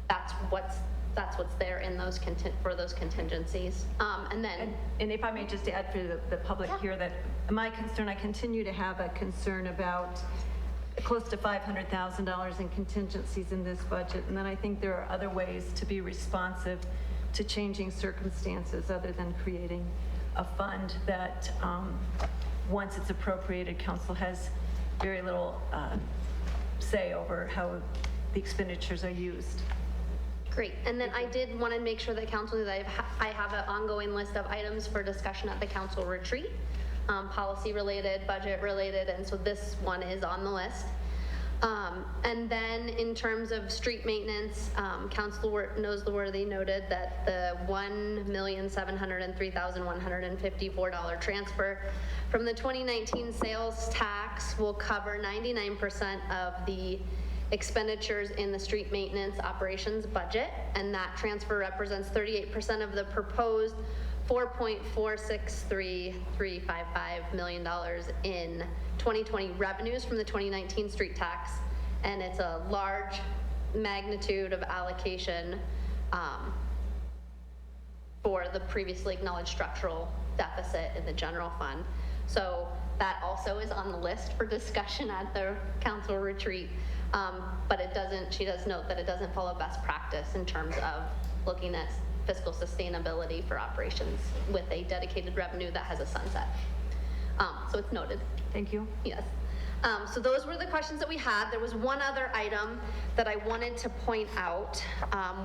that's what's that's what's there in those for those contingencies. And then, And if I may just add for the public here, that my concern, I continue to have a concern about close to $500,000 in contingencies in this budget. And then I think there are other ways to be responsive to changing circumstances other than creating a fund that, once it's appropriated, council has very little say over how the expenditures are used. great. And then I did want to make sure that council knew that I have an ongoing list of items for discussion at the council retreat, policy related, budget related, and so this one is on the list. And then in terms of street maintenance, Council Noseworthy noted that the $1,703,154 transfer from the 2019 sales tax will cover 99% of the expenditures in the street maintenance operations budget, and that transfer represents 38% of the proposed $4.463355 million in 2020 revenues from the 2019 street tax, and it's a large magnitude of allocation for the previously acknowledged structural deficit in the general fund. So that also is on the list for discussion at the council retreat, but it doesn't, she does note that it doesn't follow best practice in terms of looking at fiscal sustainability for operations with a dedicated revenue that has a sunset. So it's noted. Thank you. Yes. So those were the questions that we had. There was one other item that I wanted to point out,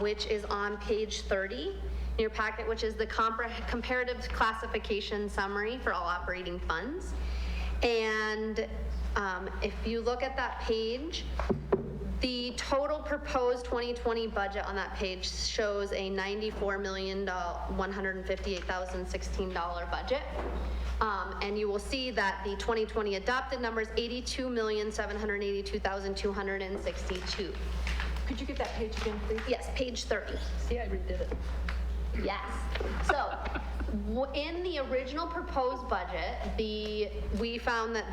which is on page 30 in your packet, which is the comparative classification summary for all operating funds. And if you look at that page, the total proposed 2020 budget on that page shows a $94,158,016 budget. And you will see that the 2020 adopted number is $82,782,262. Could you get that page again, please? Yes, page 30. See, I redid it. Yes. So, in the original proposed budget, we found that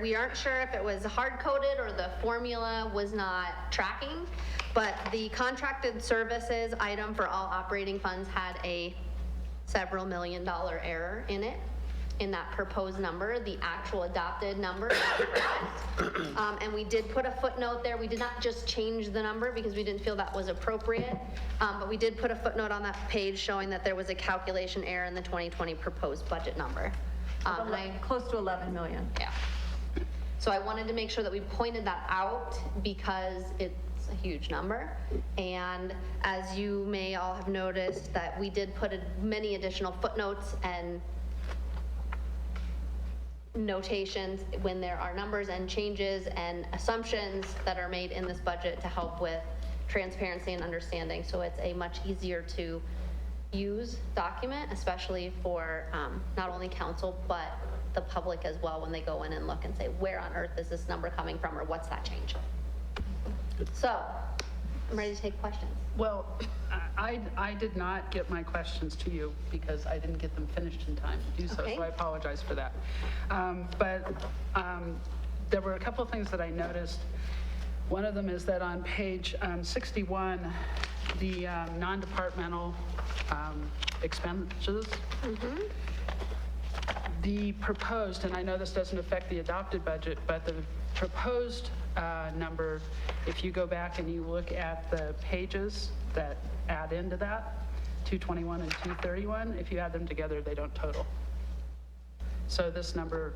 we aren't sure if it was hard-coded or the formula was not tracking, but the contracted services item for all operating funds had a several $million error in it, in that proposed number. The actual adopted number is correct. And we did put a footnote there. We did not just change the number because we didn't feel that was appropriate, but we did put a footnote on that page showing that there was a calculation error in the 2020 proposed budget number. Close to 11 million. Yeah. So I wanted to make sure that we pointed that out because it's a huge number. And as you may all have noticed, that we did put many additional footnotes and notations when there are numbers and changes and assumptions that are made in this budget to help with transparency and understanding. So it's a much easier to use document, especially for not only council, but the public as well when they go in and look and say, where on earth is this number coming from, or what's that change? So, I'm ready to take questions. Well, I did not get my questions to you because I didn't get them finished in time to do so, Okay. so I apologize for that. But there were a couple of things that I noticed. One of them is that on page 61, the non-departmental expenditures, the proposed, and I know this doesn't affect the adopted budget, but the proposed number, if you go back and you look at the pages that add into that, 221 and 231, if you add them together, they don't total. So this number,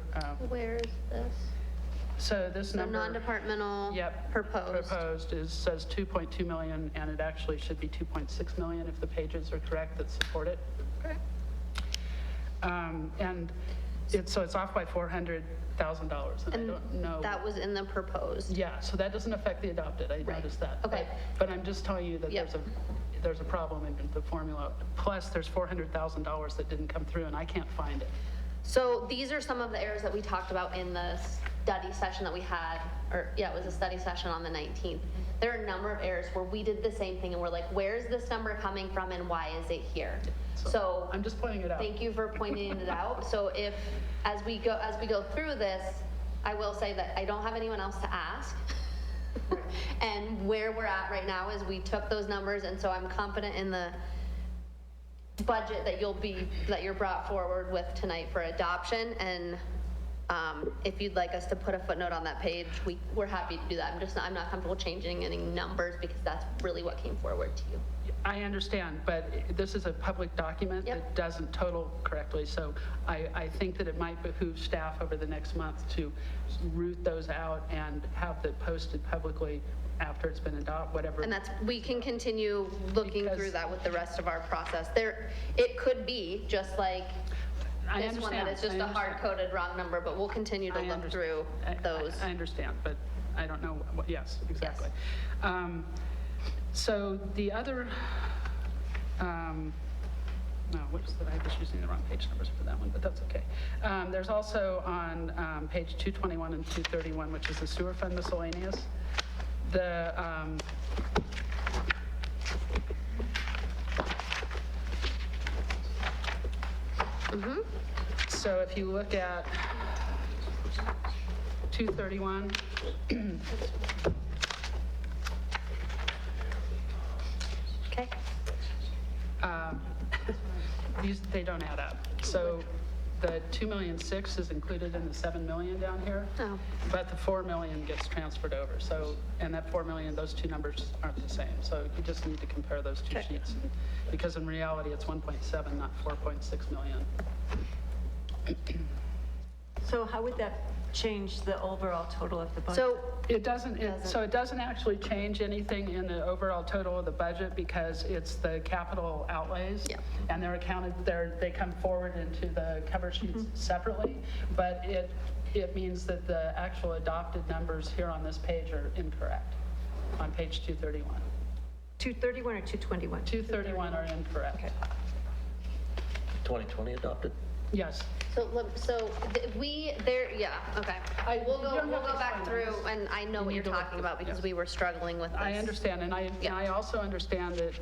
Where is this? so this The number. non-departmental Yep. proposed. Proposed says 2.2 million, and it actually should be 2.6 million if the pages are correct that support it. Okay. And so it's off by $400,000, and I don't know. That was in the proposed. Yeah, so that doesn't affect the adopted, I noticed that. Okay. But I'm just telling you that Yep. there's a problem in the formula. Plus, there's $400,000 that didn't come through, and I can't find it. So these are some of the errors that we talked about in the study session that we had, or yeah, it was a study session on the 19th. There are a number of errors where we did the same thing and we're like, where's this number coming from and why is it here? So I'm just pointing it out. thank you for pointing it out. So if, as we go through this, I will say that I don't have anyone else to ask. And where we're at right now is we took those numbers, and so I'm confident in the budget that you're brought forward with tonight for adoption. And if you'd like us to put a footnote on that page, we're happy to do that. I'm not comfortable changing any numbers because that's really what came forward to you. I understand, but this is a public document that doesn't total correctly, so I think that it might behoove staff over the next month to root those out and have that posted publicly after it's been adopted, whatever. And we can continue looking through that with the rest of our process. It could be just like I this one, that understand, it's just I a understand. hard-coded wrong number, but we'll continue to look through those. I understand, but I don't know what, yes, exactly. So the other, no, what's that? I was using the wrong page numbers for that one, but that's okay. There's also on page 221 and 231, which is the sewer fund miscellaneous. The, so if you look at 231, Okay. they don't add up. So the 2,000,006 is included in the 7 million down here, Oh. but the 4 million gets transferred over. So, and that 4 million, those two numbers aren't the same. So you just need to compare those two sheets, because in reality, it's 1.7, not 4.6 million. So how would that change the overall total of the budget? So It doesn't, so it doesn't actually change anything in the overall total of the budget because it's the capital outlays. Yeah. And they're accounted, they come forward into the cover sheets separately, but it means that the actual adopted numbers here on this page are incorrect, on page 231. 231 or 221? 231 are incorrect. Okay. 2020 adopted? Yes. okay. We'll go back through, and I know what you're talking about because we were struggling with this. I understand, and I also understand that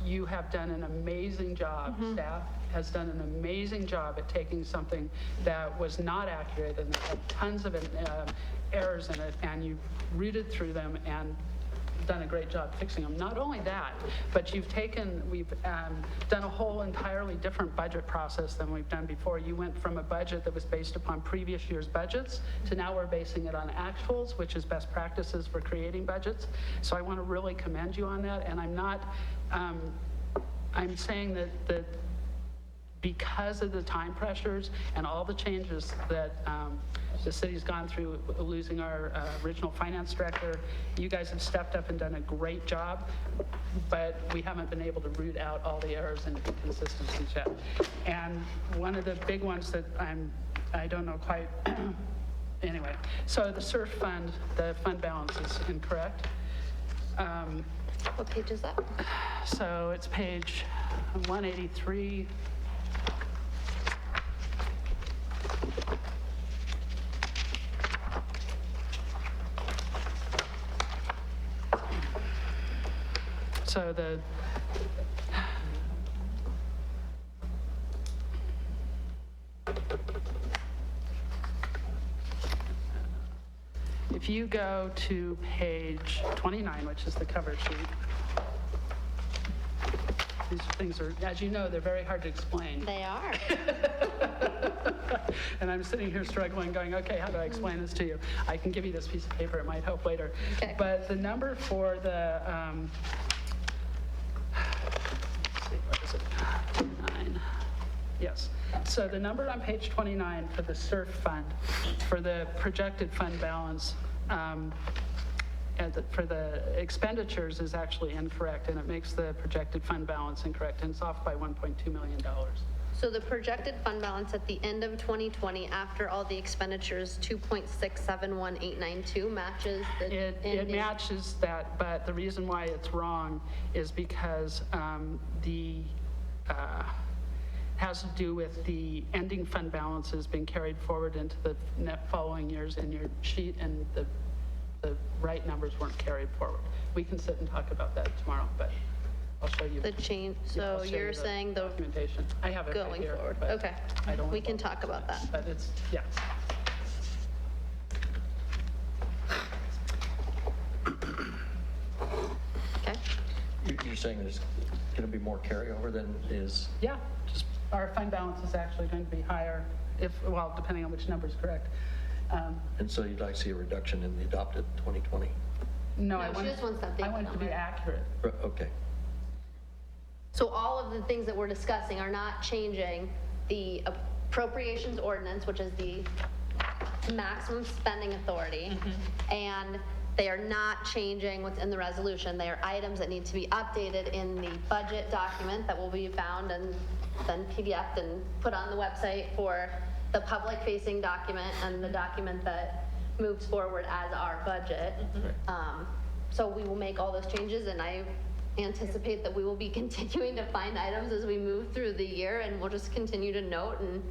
you have done an amazing job, staff has done an amazing job at taking something that was not accurate and had tons of errors in it, and you rooted through them and done a great job fixing them. Not only that, but we've done a whole entirely different budget process than we've done before. You went from a budget that was based upon previous year's budgets to now we're basing it on actuals, which is best practices for creating budgets. So I want to really commend you on that. And I'm saying that because of the time pressures and all the changes that the city's gone through, losing our original finance director, you guys have stepped up and done a great job, but we haven't been able to root out all the errors and inconsistencies yet. And one of the big ones that I don't know quite, anyway, so the SURF fund, the fund balance is incorrect. What page is that? So it's page 183. So if you go to page 29, which is the cover sheet, these things are, as you know, they're very hard to explain. They are. And I'm sitting here struggling, going, okay, how do I explain this to you? I can give you this piece of paper, it might help later. Okay. But the number for the, let's see, what is it? 29. Yes. So the number on page 29 for the SURF fund, for the projected fund balance, for the expenditures is actually incorrect, and it makes the projected fund balance incorrect, and it's off by $1.2 million. So the projected fund balance at the end of 2020, after all the expenditures, 2.671892 matches the It ending. matches that, but the reason why it's wrong is because has to do with the ending fund balances being carried forward into the following years in your sheet, and the right numbers weren't carried forward. We can sit and talk about that tomorrow, but I'll show you. The change, I'll so show you you're the saying the documentation. I have it right going here, forward. but Okay, I don't we have can all talk the about that. But it's, yeah. you're saying there's going to be more carryover than is, Yeah, our fund balance is actually going to be higher if, well, depending on which number is correct. and so you'd like to see a reduction in the adopted 2020? No, No, I she want, just wants the I big want it to be number. accurate. Okay. So all of the things that we're discussing are not changing the appropriations ordinance, which is the maximum spending authority, and they are not changing what's in the resolution. They are items that need to be updated in the budget document that will be found and then PDF'd and put on the website for the public-facing document and the document that moves forward as our budget. So we will make all those changes, and I anticipate that we will be continuing to find items as we move through the year, and we'll just continue to note and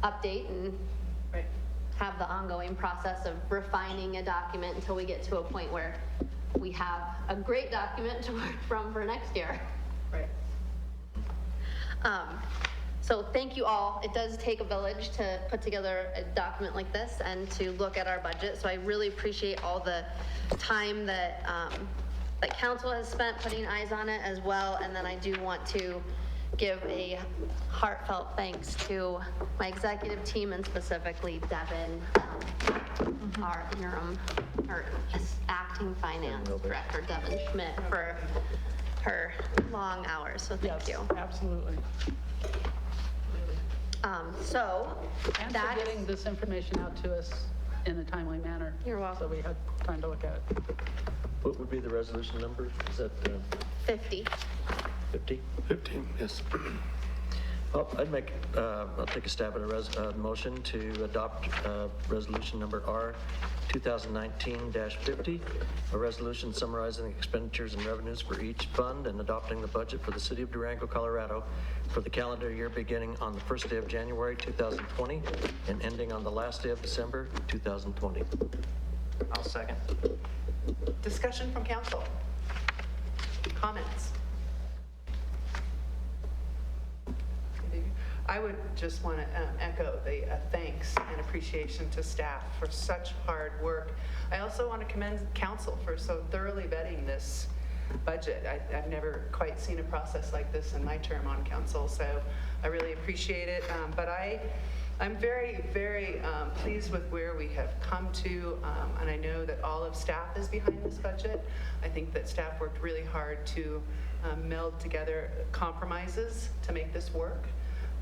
update and Right. have the ongoing process of refining a document until we get to a point where we have a great document to work from for next year. Right. So thank you all. It does take a village to put together a document like this and to look at our budget. So I really appreciate all the time that, that council has spent putting eyes on it as well. And then I do want to give a heartfelt thanks to my executive team and specifically Devin, our interim, or acting finance director, Devin Schmidt, for her long hours. So thank you. Absolutely. So And for that's, getting this information out to us in a timely manner. You're welcome. So we had time to look at it. What would be the resolution number? Is that 50. 50? 15, yes. Well, I'll take a stab at a motion to adopt resolution number R 2019-50, a resolution summarizing the expenditures and revenues for each fund and adopting the budget for the city of Durango, Colorado for the calendar year beginning on the first day of January 2020 and ending on the last day of December 2020. I'll second. Discussion from council. Comments? I would just want to echo the thanks and appreciation to staff for such hard work. I also want to commend council for so thoroughly vetting this budget. I've never quite seen a process like this in my term on council, so I really appreciate it. But I'm very, very pleased with where we have come to, and I know that all of staff is behind this budget. I think that staff worked really hard to meld together compromises to make this work.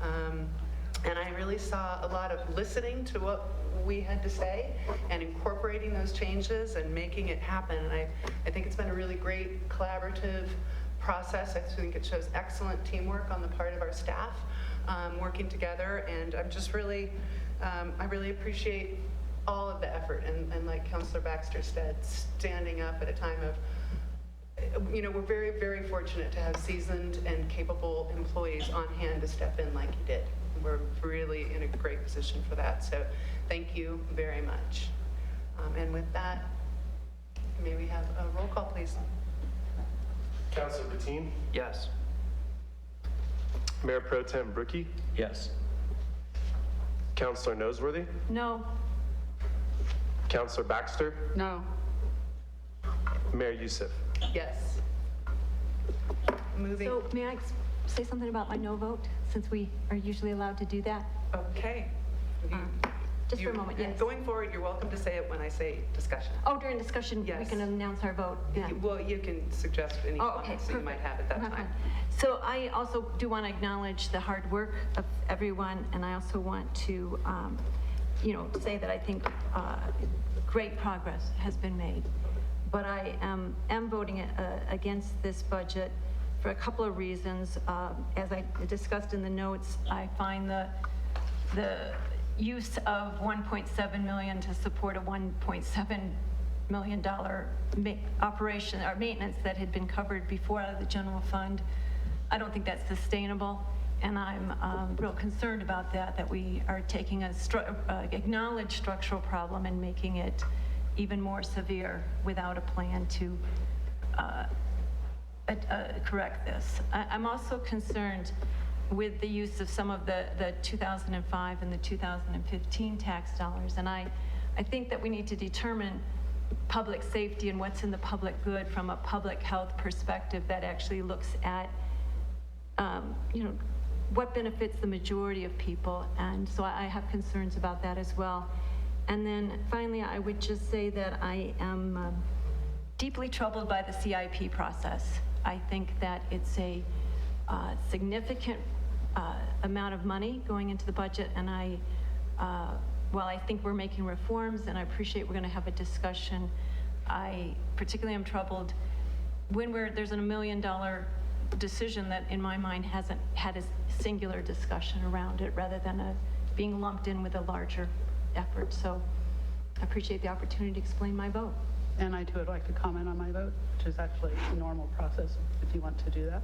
And I really saw a lot of listening to what we had to say and incorporating those changes and making it happen. And I think it's been a really great collaborative process. I think it shows excellent teamwork on the part of our staff working together. And I'm just really, I really appreciate all of the effort. And like Councilor Baxter said, standing up at a time of, you know, we're very, very fortunate to have seasoned and capable employees on hand to step in like you did. We're really in a great position for that. So thank you very much. And with that, may we have a roll call, please? Councilor Bettine, Yes. Mayor Pro Tem Brookie, Yes. Councilor Noseworthy, No. Councilor Baxter, No, Mayor Youssef. Yes. Moving, So may I say something about my no vote, since we are usually allowed to do that? okay. Just for a moment, yes. Going forward, you're welcome to say it when I say discussion. Oh, during discussion, we Yes. can announce our vote. Yeah. Well, you can suggest any Oh, okay, comments that you might perfect. have at that Okay. time. So I also do want to acknowledge the hard work of everyone, and I also want to, you know, say that I think great progress has been made. But I am voting against this budget for a couple of reasons. As I discussed in the notes, I find the use of $1.7 million to support a $1.7 million operation or maintenance that had been covered before out of the general fund. I don't think that's sustainable, and I'm real concerned about that we are taking a acknowledged structural problem and making it even more severe without a plan to correct this. I'm also concerned with the use of some of the 2005 and the 2015 tax dollars, and I think that we need to determine public safety and what's in the public good from a public health perspective that actually looks at, what benefits the majority of people. And so I have concerns about that as well. And then finally, I would just say that I am deeply troubled by the CIP process. I think that it's a significant amount of money going into the budget, and while I think we're making reforms, and I appreciate we're going to have a discussion, I particularly am troubled when there's a $1 million decision that, in my mind, hasn't had a singular discussion around it, rather than being lumped in with a larger effort. So I appreciate the opportunity to explain my vote. And I too would like to comment on my vote, which is actually a normal process if you want to do that.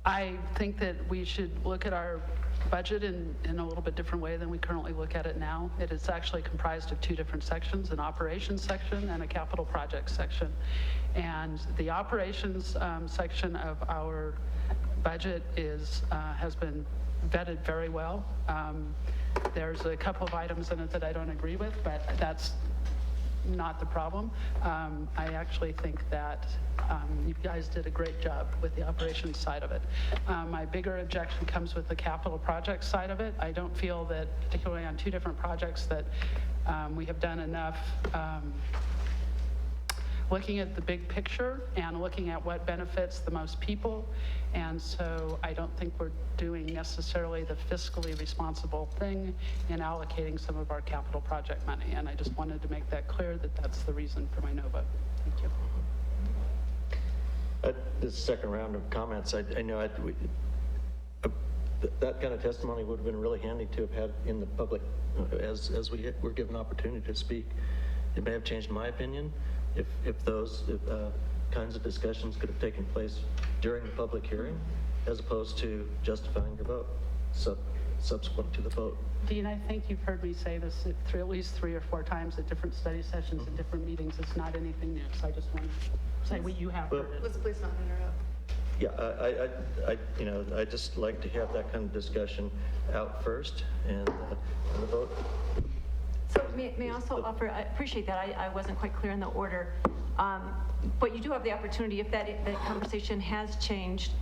I think that we should look at our budget in a little bit different way than we currently look at it now. It is actually comprised of two different sections, an operations section and a capital projects section. And the operations section of our budget has been vetted very well. There's a couple of items in it that I don't agree with, but that's not the problem. I actually think that you guys did a great job with the operations side of it. My bigger objection comes with the capital projects side of it. I don't feel that, particularly on two different projects, that we have done enough looking at the big picture and looking at what benefits the most people. And so I don't think we're doing necessarily the fiscally responsible thing in allocating some of our capital project money. And I just wanted to make that clear that that's the reason for my no vote. Thank you. This second round of comments, I know that kind of testimony would have been really handy to have had in the public as we were given opportunity to speak. It may have changed my opinion if those kinds of discussions could have taken place during the public hearing as opposed to justifying your vote subsequent to the vote. Dean, I think you've heard me say this at least 3 or 4 times at different study sessions and different meetings. It's not anything new, so I just want to say what you have heard it. Let's please not interrupt. Yeah, I just like to have that kind of discussion out first and the vote. So may I also offer, I appreciate that, I wasn't quite clear in the order, but you do have the opportunity, if that conversation has changed,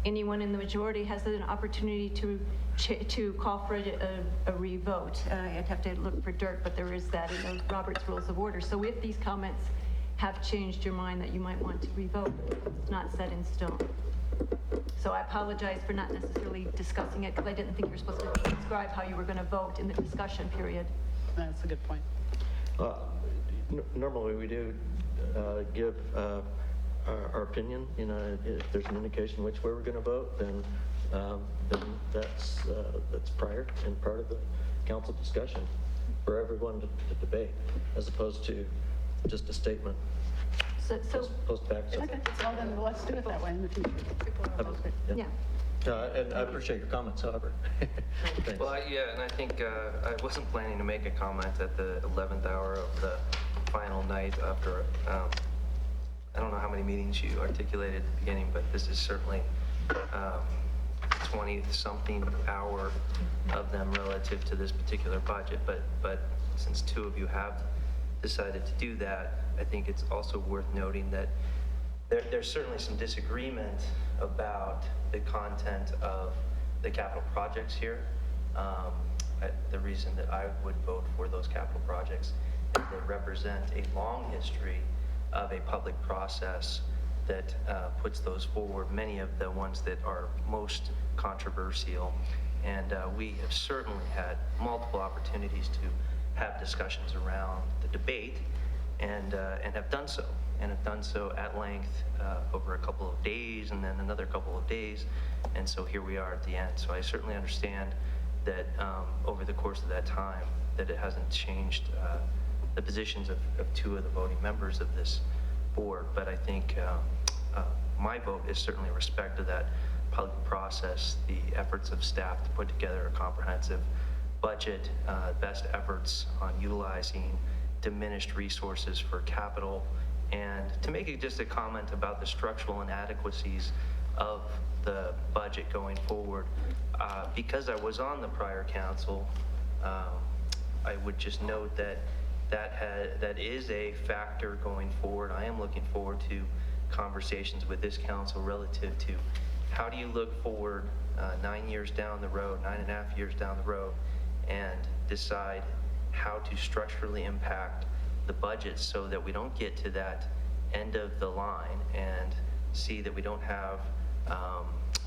anyone in the majority has an opportunity to call for a re-vote. I'd have to look for Dirk, but there is that in the Robert's Rules of Order. So if these comments have changed your mind that you might want to re-vote, it's not set in stone. So I apologize for not necessarily discussing it, because I didn't think you were supposed to describe how you were going to vote in the discussion period. That's a good point. Normally we do give our opinion. If there's an indication which way we're going to vote, then that's prior and part of the council discussion for everyone to debate, as opposed to just a statement. So Post-fact. Okay, well then let's do it that way in the future. yeah. And I appreciate your comments, however. Thanks. Well, and I think I wasn't planning to make a comment at the 11th hour of the final night after, I don't know how many meetings you articulated at the beginning, but this is certainly 20-something hour of them relative to this particular budget. But since 2 of you have decided to do that, I think it's also worth noting that there's certainly some disagreement about the content of the capital projects here. The reason that I would vote for those capital projects is they represent a long history of a public process that puts those forward, many of the ones that are most controversial. And we have certainly had multiple opportunities to have discussions around the debate and have done so. And have done so at length over a couple of days and then another couple of days. And so here we are at the end. So I certainly understand that over the course of that time that it hasn't changed the positions of 2 of the voting members of this board. But I think my vote is certainly in respect to that public process, the efforts of staff to put together a comprehensive budget, best efforts on utilizing diminished resources for capital. And to make it just a comment about the structural inadequacies of the budget going forward, because I was on the prior council, I would just note that that is a factor going forward. I am looking forward to conversations with this council relative to how do you look forward 9 years down the road, 9.5 years down the road, and decide how to structurally impact the budget so that we don't get to that end of the line and see that we don't have,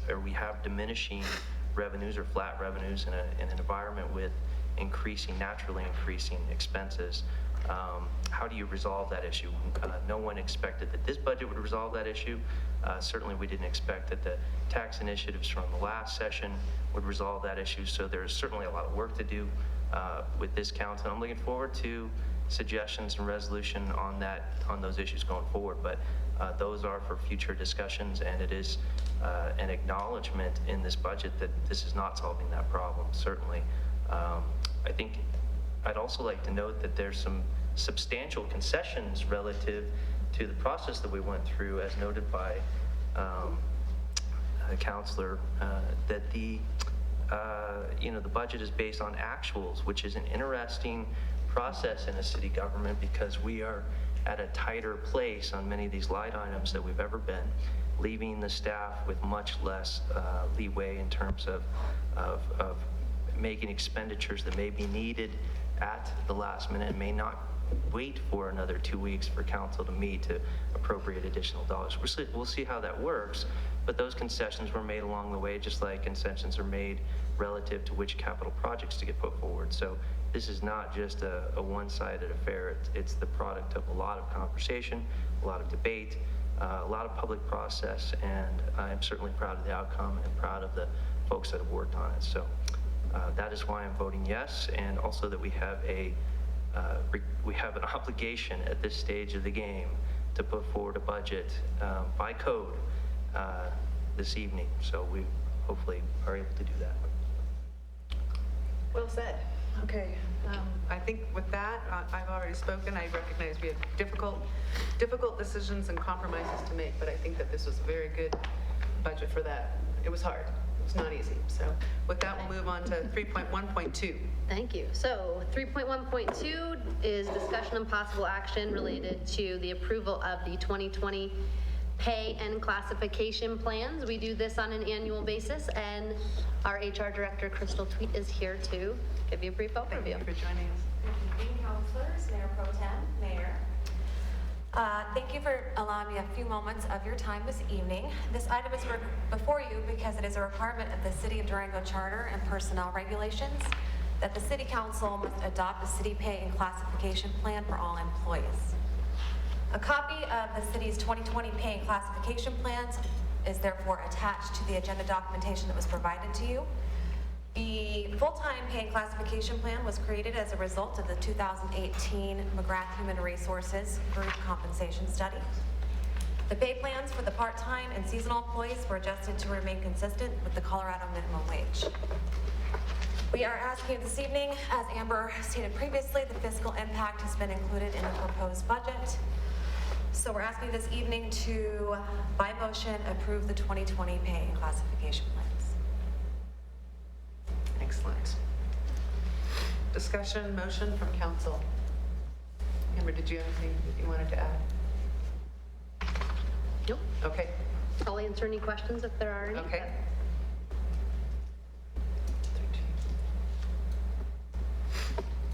or we have diminishing revenues or flat revenues in an environment with naturally increasing expenses. How do you resolve that issue? No one expected that this budget would resolve that issue. Certainly we didn't expect that the tax initiatives from the last session would resolve that issue. So there's certainly a lot of work to do with this council. I'm looking forward to suggestions and resolution on those issues going forward. But those are for future discussions, and it is an acknowledgement in this budget that this is not solving that problem, certainly. I think I'd also like to note that there's some substantial concessions relative to the process that we went through, as noted by a counselor, that the budget is based on actuals, which is an interesting process in a city government because we are at a tighter place on many of these line items that we've ever been, leaving the staff with much less leeway in terms of making expenditures that may be needed at the last minute, may not wait for another 2 weeks for council to meet to appropriate additional dollars. We'll see how that works, but those concessions were made along the way, just like concessions are made relative to which capital projects to get put forward. So this is not just a one-sided affair. It's the product of a lot of conversation, a lot of debate, a lot of public process, and I'm certainly proud of the outcome and proud of the folks that have worked on it. So that is why I'm voting yes, and also that we have an obligation at this stage of the game to put forward a budget by code this evening. So we hopefully are able to do that. Well said. Okay, I think with that, I've already spoken. I recognize we have difficult decisions and compromises to make, but I think that this was a very good budget for that. It was hard. It's not easy. So with that, we'll move on to 3.1.2. Thank you. So 3.1.2 is discussion and possible action related to the approval of the 2020 pay and classification plans. We do this on an annual basis, and our HR director, Crystal Tweet, is here to give you a brief overview. Thank you for joining us. Good evening, councilors, Mayor Pro Tem, Mayor. Thank you for allowing me a few moments of your time this evening. This item is before you because it is a requirement of the City of Durango Charter and Personnel Regulations that the City Council must adopt a city pay and classification plan for all employees. A copy of the city's 2020 pay and classification plans is therefore attached to the agenda documentation that was provided to you. The full-time pay and classification plan was created as a result of the 2018 McGrath Human Resources Group Compensation Study. The pay plans for the part-time and seasonal employees were adjusted to remain consistent with the Colorado minimum wage. We are asking you this evening, as Amber stated previously, the fiscal impact has been included in the proposed budget. So we're asking this evening to, by motion, approve the 2020 pay and classification plans. Excellent. Discussion, motion from council. Amber, did you have anything that you wanted to add? Nope. Okay. I'll answer any questions if there are any. Okay.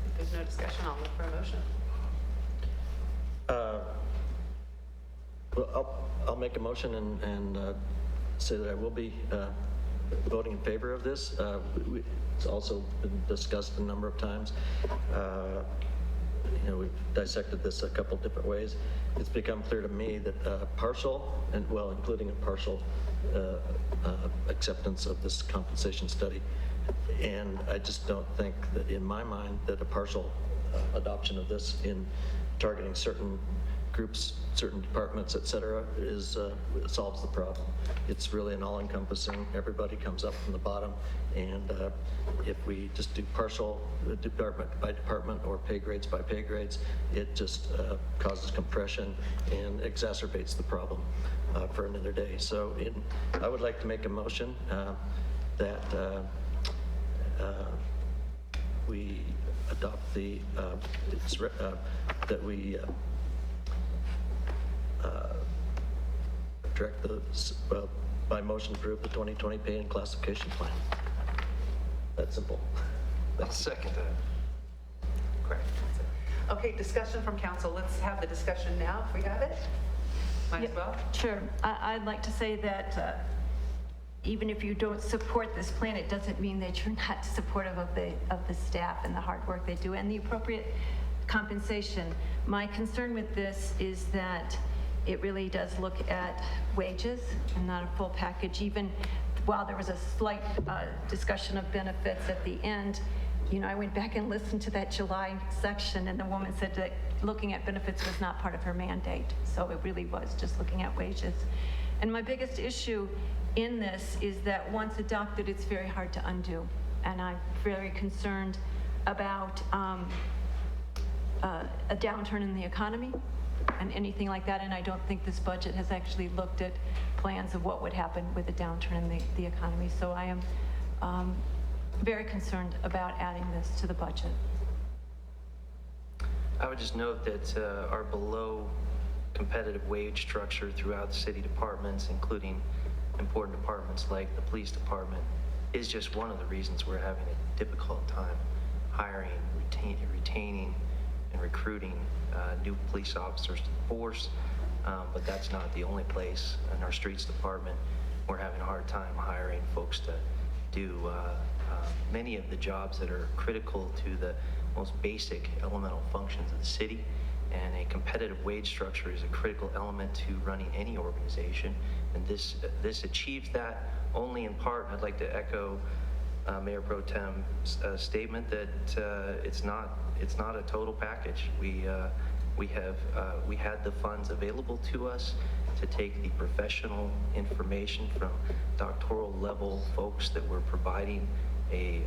If there's no discussion, I'll look for a motion. Well, I'll make a motion and say that I will be voting in favor of this. It's also been discussed a number of times. We've dissected this a couple different ways. It's become clear to me that partial, and well, including a partial acceptance of this compensation study. And I just don't think that, in my mind, that a partial adoption of this in targeting certain groups, certain departments, et cetera, solves the problem. It's really an all-encompassing, everybody comes up from the bottom, and if we just do partial department by department or pay grades by pay grades, it just causes compression and exacerbates the problem for another day. So I would like to make a motion that we adopt that we direct by motion approve the 2020 pay and classification plan. That's simple. I'll second that. Correct. Okay, discussion from council. Let's have the discussion now, if we have it. Might as well. Sure. I'd like to say that even if you don't support this plan, it doesn't mean that you're not supportive of the staff and the hard work they do and the appropriate compensation. My concern with this is that it really does look at wages and not a full package. Even while there was a slight discussion of benefits at the end, you know, I went back and listened to that July section, and the woman said that looking at benefits was not part of her mandate. So it really was just looking at wages. And my biggest issue in this is that once adopted, it's very hard to undo. And I'm very concerned about a downturn in the economy and anything like that. And I don't think this budget has actually looked at plans of what would happen with a downturn in the economy. So I am very concerned about adding this to the budget. I would just note that our below competitive wage structure throughout the city departments, including important departments like the police department, is just one of the reasons we're having a difficult time hiring, retaining, and recruiting new police officers to the force. But that's not the only place. In our streets department, we're having a hard time hiring folks to do many of the jobs that are critical to the most basic elemental functions of the city. And a competitive wage structure is a critical element to running any organization. And this achieves that only in part. I'd like to echo Mayor Pro Tem's statement that it's not a total package. We had the funds available to us to take the professional information from doctoral level folks that were providing a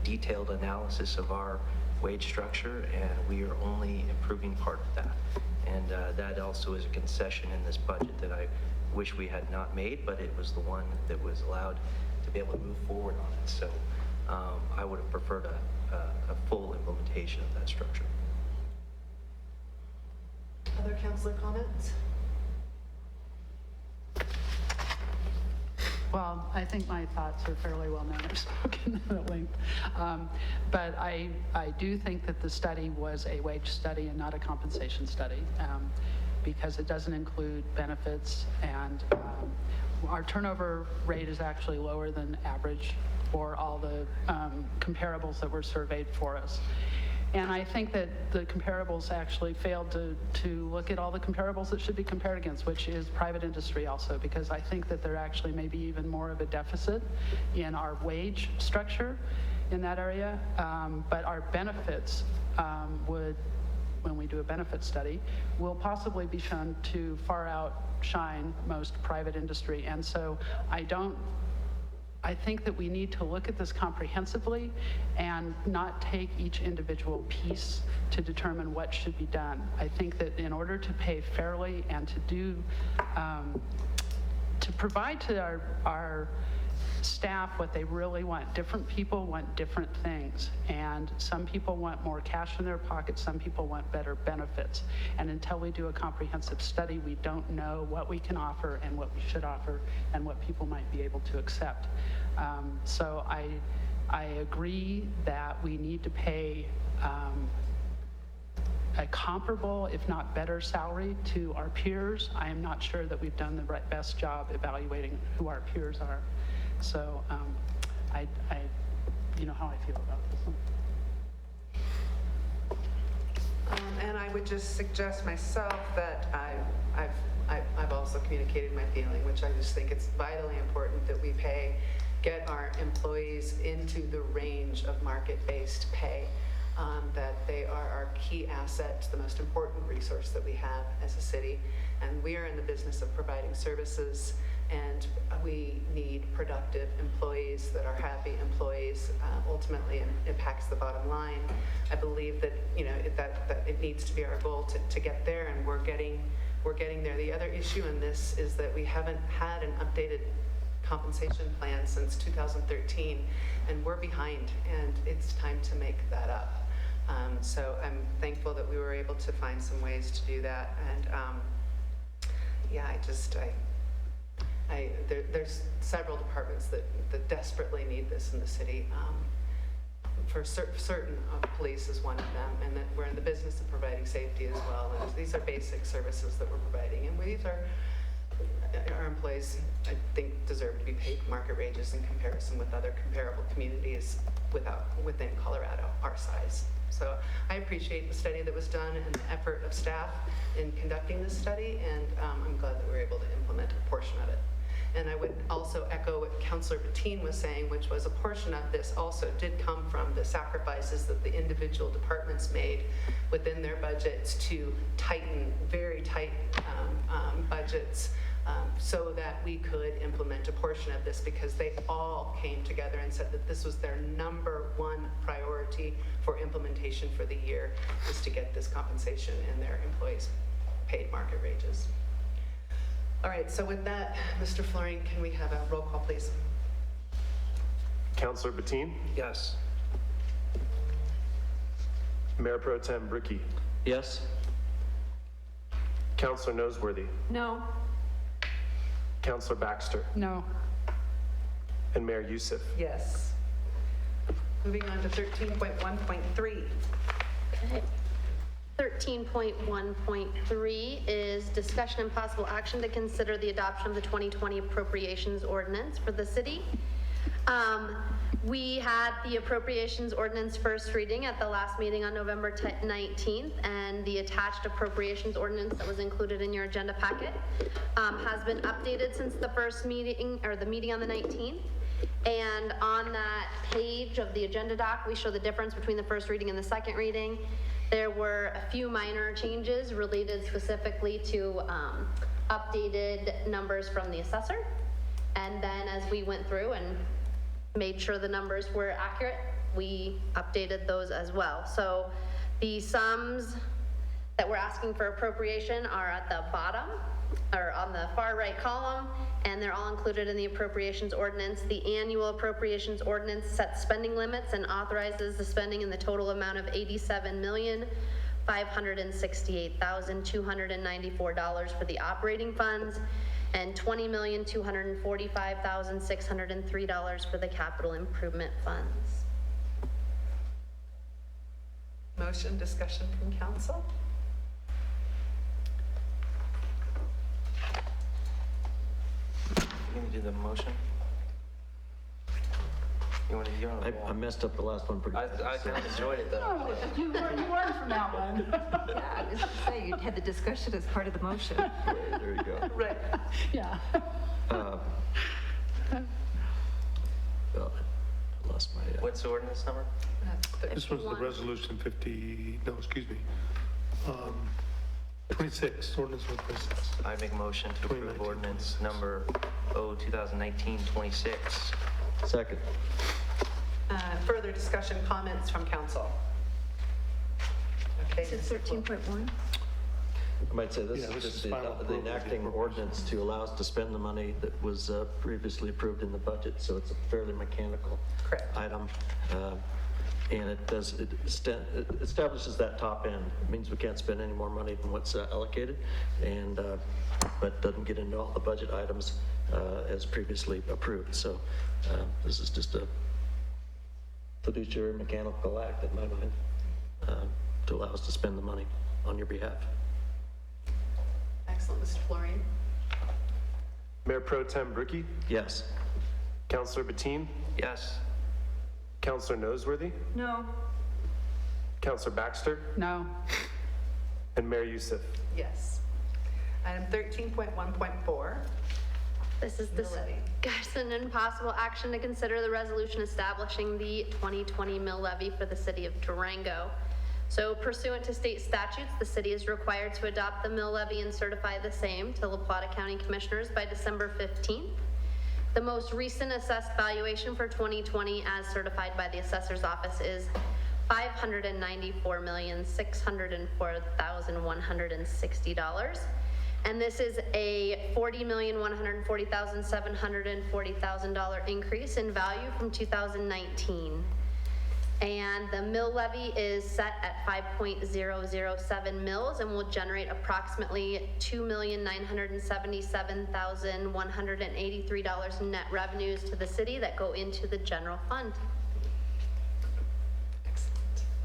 detailed analysis of our wage structure, and we are only improving part of that. And that also is a concession in this budget that I wish we had not made, but it was the one that was allowed to be able to move forward on it. So I would have preferred a full implementation of that structure. Other councilor comments? Well, I think my thoughts are fairly well known. I've spoken at length. But I do think that the study was a wage study and not a compensation study, because it doesn't include benefits, and our turnover rate is actually lower than average for all the comparables that were surveyed for us. And I think that the comparables actually failed to look at all the comparables that should be compared against, which is private industry also, because I think that there actually may be even more of a deficit in our wage structure in that area. But our benefits would, when we do a benefit study, will possibly be shown to far outshine most private industry. And so I think that we need to look at this comprehensively and not take each individual piece to determine what should be done. I think that in order to pay fairly and to provide to our staff what they really want. Different people want different things, and some people want more cash in their pockets, some people want better benefits. And until we do a comprehensive study, we don't know what we can offer and what we should offer and what people might be able to accept. So I agree that we need to pay a comparable, if not better, salary to our peers. I am not sure that we've done the best job evaluating who our peers are. So you know how I feel about this one. And I would just suggest myself that I've also communicated my feeling, which I just think it's vitally important that we get our employees into the range of market-based pay, that they are our key asset, the most important resource that we have as a city. And we are in the business of providing services, and we need productive employees that are happy employees. Ultimately, it impacts the bottom line. I believe that that it needs to be our goal to get there, and we're getting there. The other issue in this is that we haven't had an updated compensation plan since 2013, and we're behind, and it's time to make that up. So I'm thankful that we were able to find some ways to do that. And yeah, there's several departments that desperately need this in the city. For certain, police is one of them, and that we're in the business of providing safety as well. And these are basic services that we're providing, and these are our employees, I think, deserve to be paid market wages in comparison with other comparable communities within Colorado, our size. So I appreciate the study that was done and the effort of staff in conducting this study, and I'm glad that we were able to implement a portion of it. And I would also echo what Councilor Bettine was saying, which was a portion of this also did come from the sacrifices that the individual departments made within their budgets to tighten, very tight budgets, so that we could implement a portion of this, because they all came together and said that this was their #1 priority for implementation for the year, is to get this compensation and their employees paid market wages. All right, so with that, Mr. Flooring, can we have a roll call, please? Councilor Bettine? Yes. Mayor Pro Tem Bricky? Yes? Councilor Noseworthy? No. Councilor Baxter? No. And Mayor Youssef? Yes. Moving on to 13.1.3. Okay. 13.1.3 is discussion and possible action to consider the adoption of the 2020 appropriations ordinance for the city. We had the appropriations ordinance first reading at the last meeting on November 19th, and the attached appropriations ordinance that was included in your agenda packet has been updated since the first meeting, or the meeting on the 19th. And on that page of the agenda doc, we show the difference between the first reading and the second reading. There were a few minor changes related specifically to updated numbers from the assessor. And then as we went through and made sure the numbers were accurate, we updated those as well. So the sums that we're asking for appropriation are at the bottom, or on the far right column, and they're all included in the appropriations ordinance. The annual appropriations ordinance sets spending limits and authorizes the spending in the total amount of $87,568,294 for the operating funds and $20,245,603 for the capital improvement funds. Motion, discussion from council? You can do the motion. You want to, you're on the I wall. messed up the last one pretty I bad. kind of enjoyed it though. Oh, you learned from that one. Yeah, I was going to say, you had the discussion as part of the motion. There you go. Right. Yeah. Well, I lost my, What's the ordinance number? This was the resolution 26, ordinance number 26. I make a motion to approve 2019, ordinance number 2019-26. second. Further discussion, comments from council? Okay. Is it 13.1? I might say this Yeah, is this just is the final approval of the enacting appropriations. ordinance to allow us to spend the money that was previously approved in the budget, so it's a fairly mechanical Correct. item. And it establishes that top end. It means we can't spend any more money than what's allocated, and but doesn't get into all the budget items as previously approved. So this is just a fiduciary mechanical act in my mind to allow us to spend the money on your behalf. Excellent. Mr. Florian? Mayor Pro Tem Bricky? Yes. Councilor Bettine? Yes. Councilor Noseworthy? No. Councilor Baxter? No. And Mayor Youssef? Yes. Item 13.1.4. This is Mill levy. discussion and possible action to consider the resolution establishing the 2020 mill levy for the city of Durango. So pursuant to state statutes, the city is required to adopt the mill levy and certify the same to La Plata County Commissioners by December 15th. The most recent assessed valuation for 2020 as certified by the assessor's office is $594,604,160. And this is a $40,140,740,000 increase in value from 2019. And the mill levy is set at 5.007 mills and will generate approximately $2,977,183 in net revenues to the city that go into the general fund.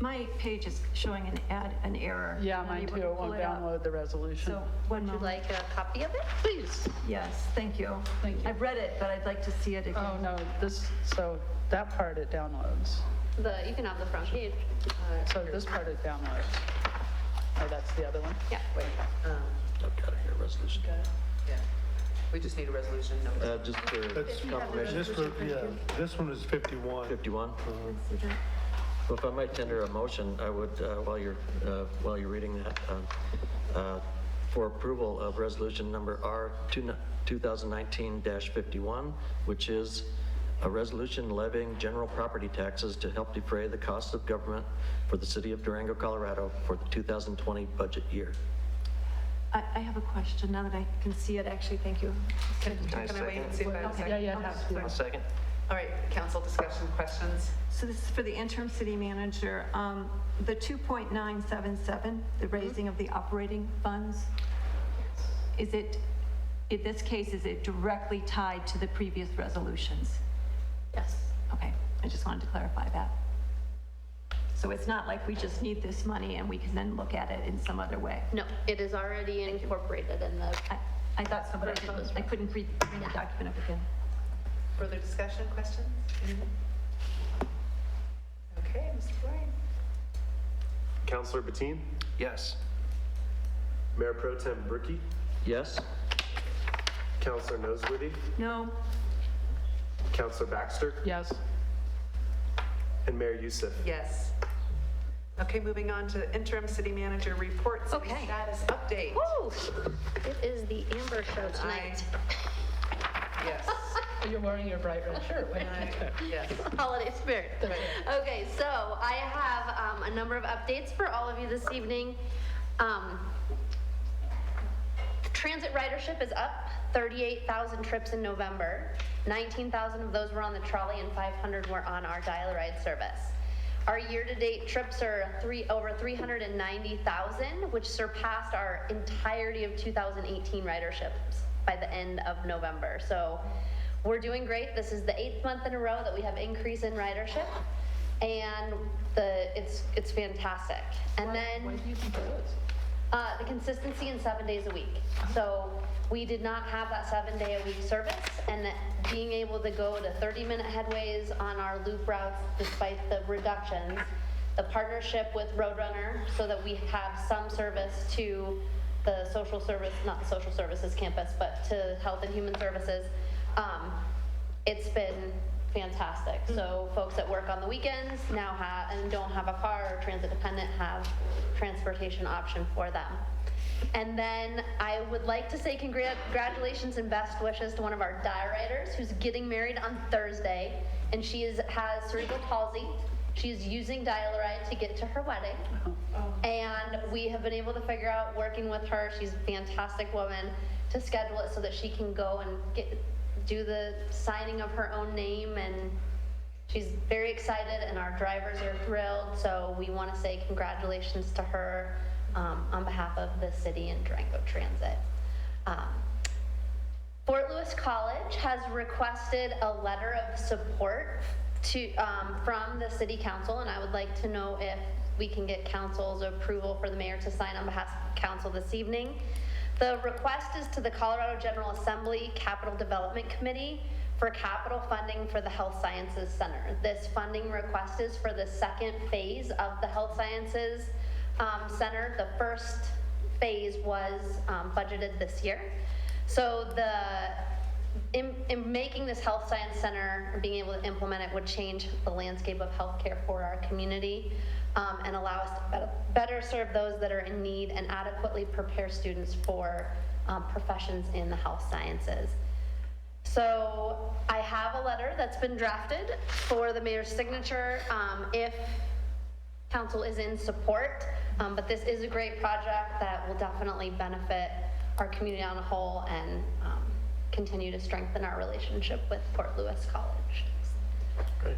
My page is showing an error. Yeah, Not mine able too. to It pull won't it up. download the resolution. So, one Would you moment. like a copy of it? Please. Yes, thank you. Thank you. I've read it, but I'd like to see it again. Oh, no, so that part it downloads. You can have the front page. So this part it downloads. Oh, that's the other one? Yeah. Wait, I've got it here, resolution. yeah. We just need a resolution number. Just for confirmation, This one is 51. 51. Well, if I might tender a motion, I would, while you're reading that, for approval of resolution number R 2019-51, which is a resolution levying general property taxes to help defray the cost of government for the city of Durango, Colorado for the 2020 budget year. I have a question now that I can see it, actually, thank you. Can I wait and see if I have a second? Yeah, yeah, it has to be. A second? All right, council discussion, questions? So this is for the interim city manager. The 2.977, the raising of the operating funds, is it, in this case, is it directly tied to the previous resolutions? Yes. Okay, I just wanted to clarify that. So it's not like we just need this money and we can then look at it in some other way? No, it is already incorporated in the, I thought so, but I couldn't read the document up again. Further discussion, questions? Okay, Mr. Blaine. Counselor Bettine, Yes. Mayor Pro Tem Bricky, Yes? Counselor Noseworthy, No? Counselor Baxter, Yes. and Mayor Youssef. Yes. Okay, moving on to interim city manager report, city Okay. status update. woo! It is the Amber Show tonight. Yes. You're wearing your bright red shirt. Wait. Yes. Holiday spirit. Okay, so I have a number of updates for all of you this evening. Transit ridership is up 38,000 trips in November. 19,000 of those were on the trolley and 500 were on our dial-a-ride service. Our year-to-date trips are over 390,000, which surpassed our entirety of 2018 riderships by the end of November. So we're doing great. This is the 8th month in a row that we have increase in ridership, and it's fantastic. And then What do you think it is? the consistency in 7 days a week. So we did not have that 7-day-a-week service, and that being able to go to 30-minute headways on our loop routes despite the reductions, the partnership with Roadrunner so that we have some service to the social service, not the social services campus, but to Health and Human Services, it's been fantastic. So folks that work on the weekends now have, and don't have a car or transit dependent, have transportation option for them. And then I would like to say congratulations and best wishes to one of our dial-riders who's getting married on Thursday, and she has cerebral palsy. She's using Dial-A-Ride to get to her wedding. And we have been able to figure out, working with her, she's a fantastic woman, to schedule it so that she can go and do the signing of her own name, and she's very excited and our drivers are thrilled. So we want to say congratulations to her on behalf of the city and Durango Transit. Fort Lewis College has requested a letter of support from the city council, and I would like to know if we can get council's approval for the mayor to sign on behalf of council this evening. The request is to the Colorado General Assembly Capital Development Committee for capital funding for the Health Sciences Center. This funding request is for the second phase of the Health Sciences Center. The first phase was budgeted this year. So in making this Health Science Center, being able to implement it would change the landscape of healthcare for our community, and allow us to better serve those that are in need and adequately prepare students for professions in the health sciences. So I have a letter that's been drafted for the mayor's signature if council is in support, but this is a great project that will definitely benefit our community on a whole and continue to strengthen our relationship with Fort Lewis College. Great.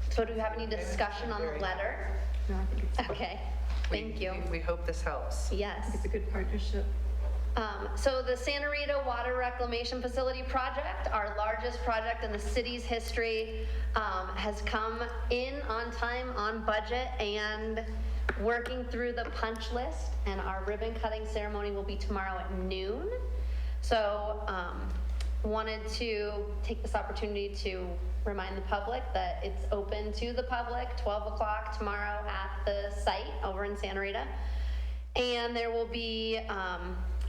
So do we have any discussion on the letter? No, I think it's, Okay, thank you. We hope this helps. Yes. it's a good partnership. So the Santa Rita Water Reclamation Facility project, our largest project in the city's history, has come in on time, on budget, and working through the punch list. And our ribbon cutting ceremony will be tomorrow at noon. So wanted to take this opportunity to remind the public that it's open to the public, 12 o'clock tomorrow at the site over in Santa Rita. And there will be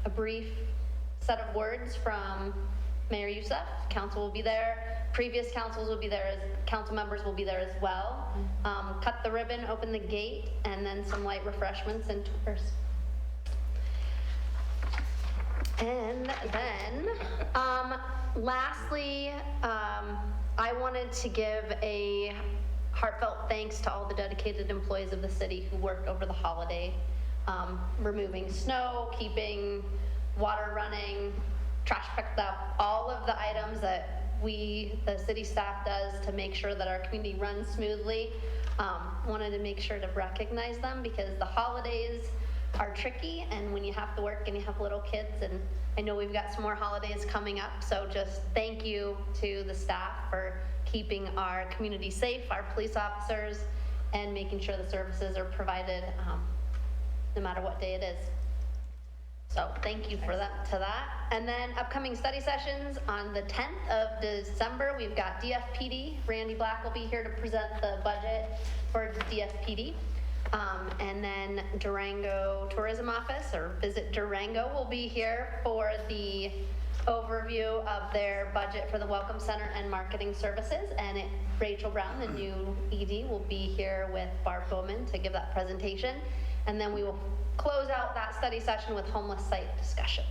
a brief set of words from Mayor Youssef. Council will be there. Previous councils will be there, as council members will be there as well. Cut the ribbon, open the gate, and then some light refreshments and tours. And then, lastly, I wanted to give a heartfelt thanks to all the dedicated employees of the city who worked over the holiday, removing snow, keeping water running, trash picked up, all of the items that the city staff does to make sure that our community runs smoothly. Wanted to make sure to recognize them because the holidays are tricky, and when you have to work and you have little kids, and I know we've got some more holidays coming up, so just thank you to the staff for keeping our community safe, our police officers, and making sure the services are provided no matter what day it is. So thank you for that, And then upcoming study sessions on the 10th of December, we've got DFPD. Randy Black will be here to present the budget for DFPD. And then Durango Tourism Office, or Visit Durango, will be here for the overview of their budget for the Welcome Center and marketing services. And Rachel Brown, the new ED, will be here with Barb Bowman to give that presentation. And then we will close out that study session with homeless site discussion.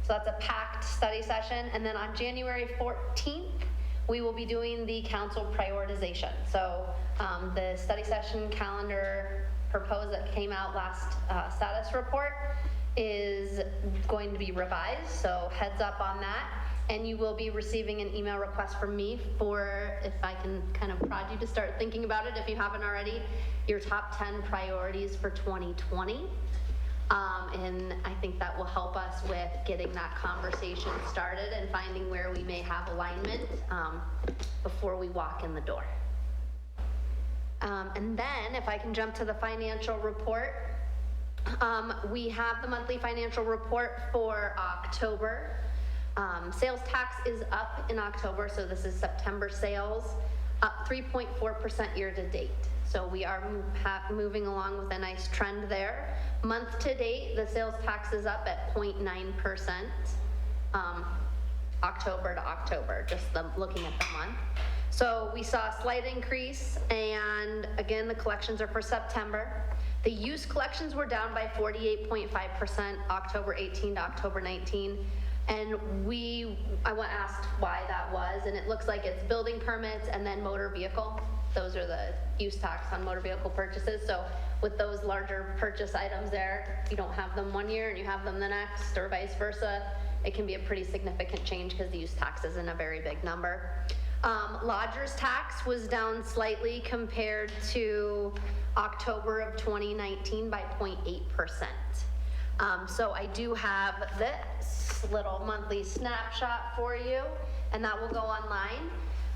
So that's a packed study session. And then on January 14th, we will be doing the council prioritization. So the study session calendar proposed that came out last status report is going to be revised, so heads up on that. And you will be receiving an email request from me for, if I can kind of prod you to start thinking about it, if you haven't already, your top 10 priorities for 2020. And I think that will help us with getting that conversation started and finding where we may have alignment before we walk in the door. And then if I can jump to the financial report, we have the monthly financial report for October. Sales tax is up in October, so this is September sales, up 3.4% year to date. So we are moving along with a nice trend there. Month to date, the sales tax is up at 0.9%, October to October, just looking at the month. So we saw a slight increase, and again, the collections are for September. The use collections were down by 48.5%, October 18 to October 19. And I asked why that was, and it looks like it's building permits and then motor vehicle. Those are the use tax on motor vehicle purchases. So with those larger purchase items there, you don't have them one year and you have them the next, or vice versa. It can be a pretty significant change because the use tax isn't a very big number. Lodger's tax was down slightly compared to October of 2019 by 0.8%. So I do have this little monthly snapshot for you, and that will go online.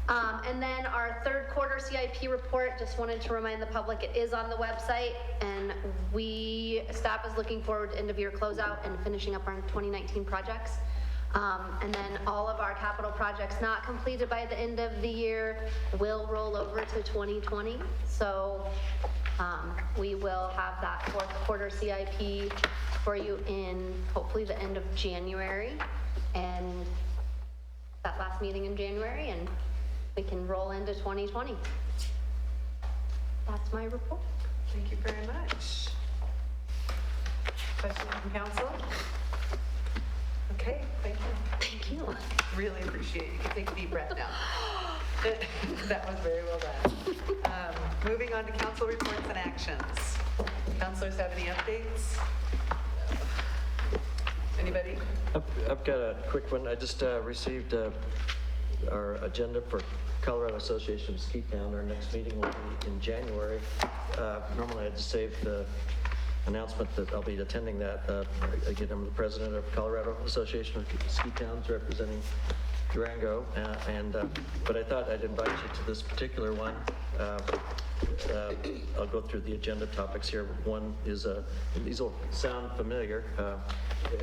And then our third quarter CIP report, just wanted to remind the public, it is on the website, and staff is looking forward to end of year closeout and finishing up our 2019 projects. And then all of our capital projects not completed by the end of the year will roll over to 2020. So we will have that fourth quarter CIP for you in hopefully the end of January, and that last meeting in January, and we can roll into 2020. That's my report. Thank you very much. Questions from council? Okay, thank you. Thank you. Really appreciate it. You can take a deep breath now. That was very well done. Moving on to council reports and actions. Councilors have any updates? Anybody? I've got a quick one. I just received our agenda for Colorado Association of Ski Town. Our next meeting will be in January. Normally I had to save the announcement that I'll be attending that. Again, I'm the president of Colorado Association of Ski Towns representing Durango, but I thought I'd invite you to this particular one. I'll go through the agenda topics here. One is, these will sound familiar,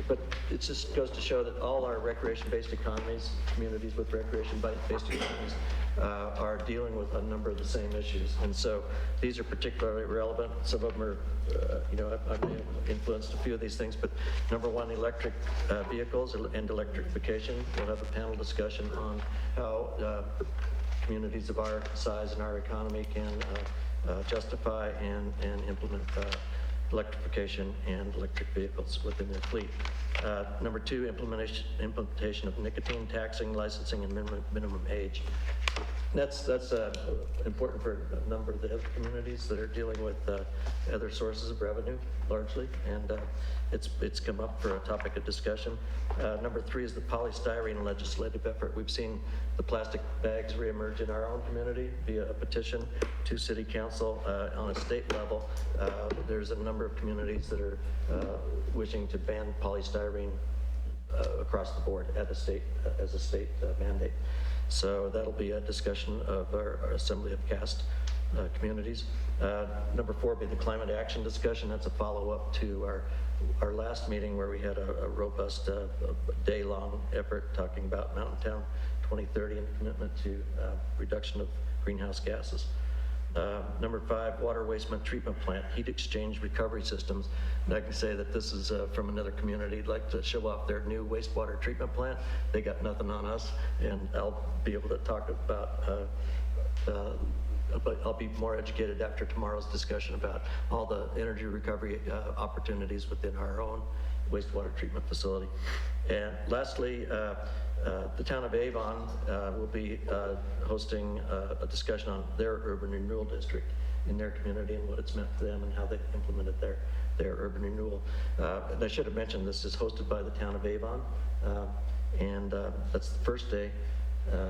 but it just goes to show that all our recreation-based economies, communities with recreation-based economies, are dealing with a number of the same issues. And so these are particularly relevant. Some of them are, I may have influenced a few of these things, but number one, electric vehicles and electrification. We'll have a panel discussion on how communities of our size and our economy can justify and implement electrification and electric vehicles within their fleet. Number two, implementation of nicotine taxing, licensing, and minimum age. That's important for a number of the other communities that are dealing with other sources of revenue, largely, and it's come up for a topic of discussion. Number three is the polystyrene legislative effort. We've seen the plastic bags reemerge in our own community via a petition to City Council on a state level. There's a number of communities that are wishing to ban polystyrene across the board as a state mandate. So that'll be a discussion of our Assembly of Cast communities. Number four will be the climate action discussion. That's a follow-up to our last meeting where we had a robust day-long effort talking about Mountain Town 2030 and commitment to reduction of greenhouse gases. Number five, water waste treatment plant, heat exchange recovery systems. And I can say that this is from another community. I'd like to show off their new wastewater treatment plant. They got nothing on us, and I'll be able to talk about, but I'll be more educated after tomorrow's discussion about all the energy recovery opportunities within our own wastewater treatment facility. And lastly, the town of Avon will be hosting a discussion on their urban renewal district in their community and what it's meant to them and how they implemented their urban renewal. And I should have mentioned this is hosted by the town of Avon, and that's the first day.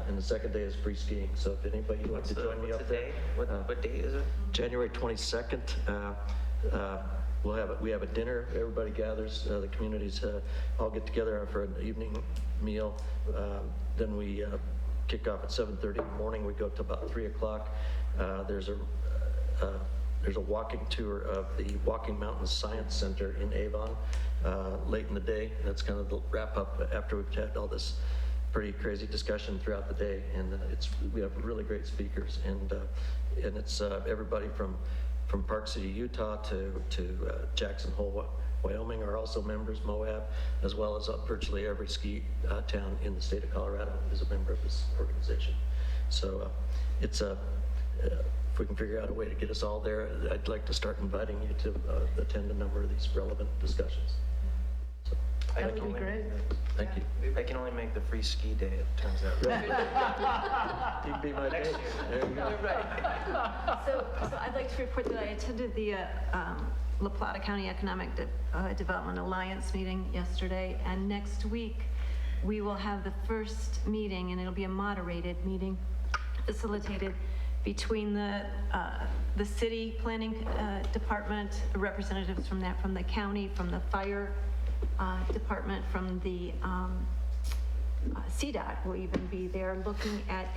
And the second day is free skiing. So if anybody would like to join me up there. What day is it? January 22nd. We have a dinner. Everybody gathers. The communities all get together for an evening meal. Then we kick off at 7:30 in the morning. We go to about 3 o'clock. There's a walking tour of the Walking Mountains Science Center in Avon late in the day. That's kind of the wrap up after we've had all this pretty crazy discussion throughout the day, and we have really great speakers, and it's everybody from Park City, Utah to Jackson Hole, Wyoming are also members. Moab, as well as virtually every ski town in the state of Colorado is a member of this organization. So it's if we can figure out a way to get us all there, I'd like to start inviting you to attend a number of these relevant discussions. That would be great. Thank you. I can only make the free ski day, it turns out. You'd be my Next date. year. There you go. So I'd like to report that I attended the La Plata County Economic Development Alliance meeting yesterday, and next week we will have the first meeting, and it'll be a moderated meeting facilitated between the city planning department, representatives from the county, from the fire department, from the CDOT will even be there, looking at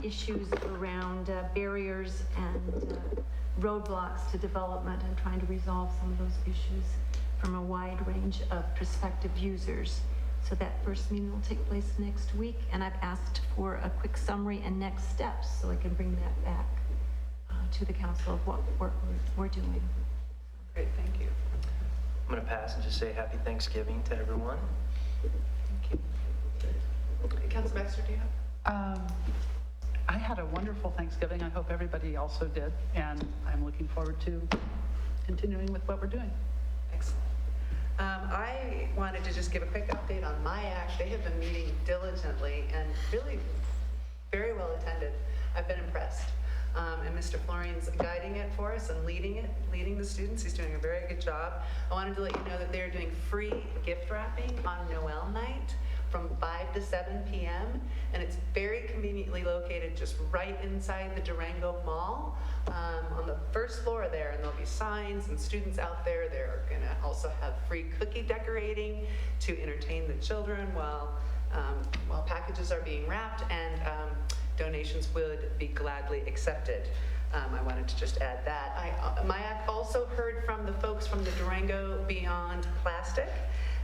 issues around barriers and roadblocks to development and trying to resolve some of those issues from a wide range of prospective users. So that first meeting will take place next week, and I've asked for a quick summary and next steps so I can bring that back to the council of what we're doing. Great, thank you. I'm going to pass and just say happy Thanksgiving to everyone. Thank you. Councilor Baxter, do you have? I had a wonderful Thanksgiving. I hope everybody also did, and I'm looking forward to continuing with what we're doing. Excellent. I wanted to just give a quick update on MIAC. They have been meeting diligently and really very well attended. I've been impressed. And Mr. Florian's guiding it for us and leading the students. He's doing a very good job. I wanted to let you know that they're doing free gift wrapping on Noel night. from 5 to 7 p.m. And it's very conveniently located just right inside the Durango Mall on the first floor there. And there'll be signs and students out there. They're going to also have free cookie decorating to entertain the children while packages are being wrapped, and donations would be gladly accepted. I wanted to just add that. MIAC also heard from the folks from the Durango Beyond Plastic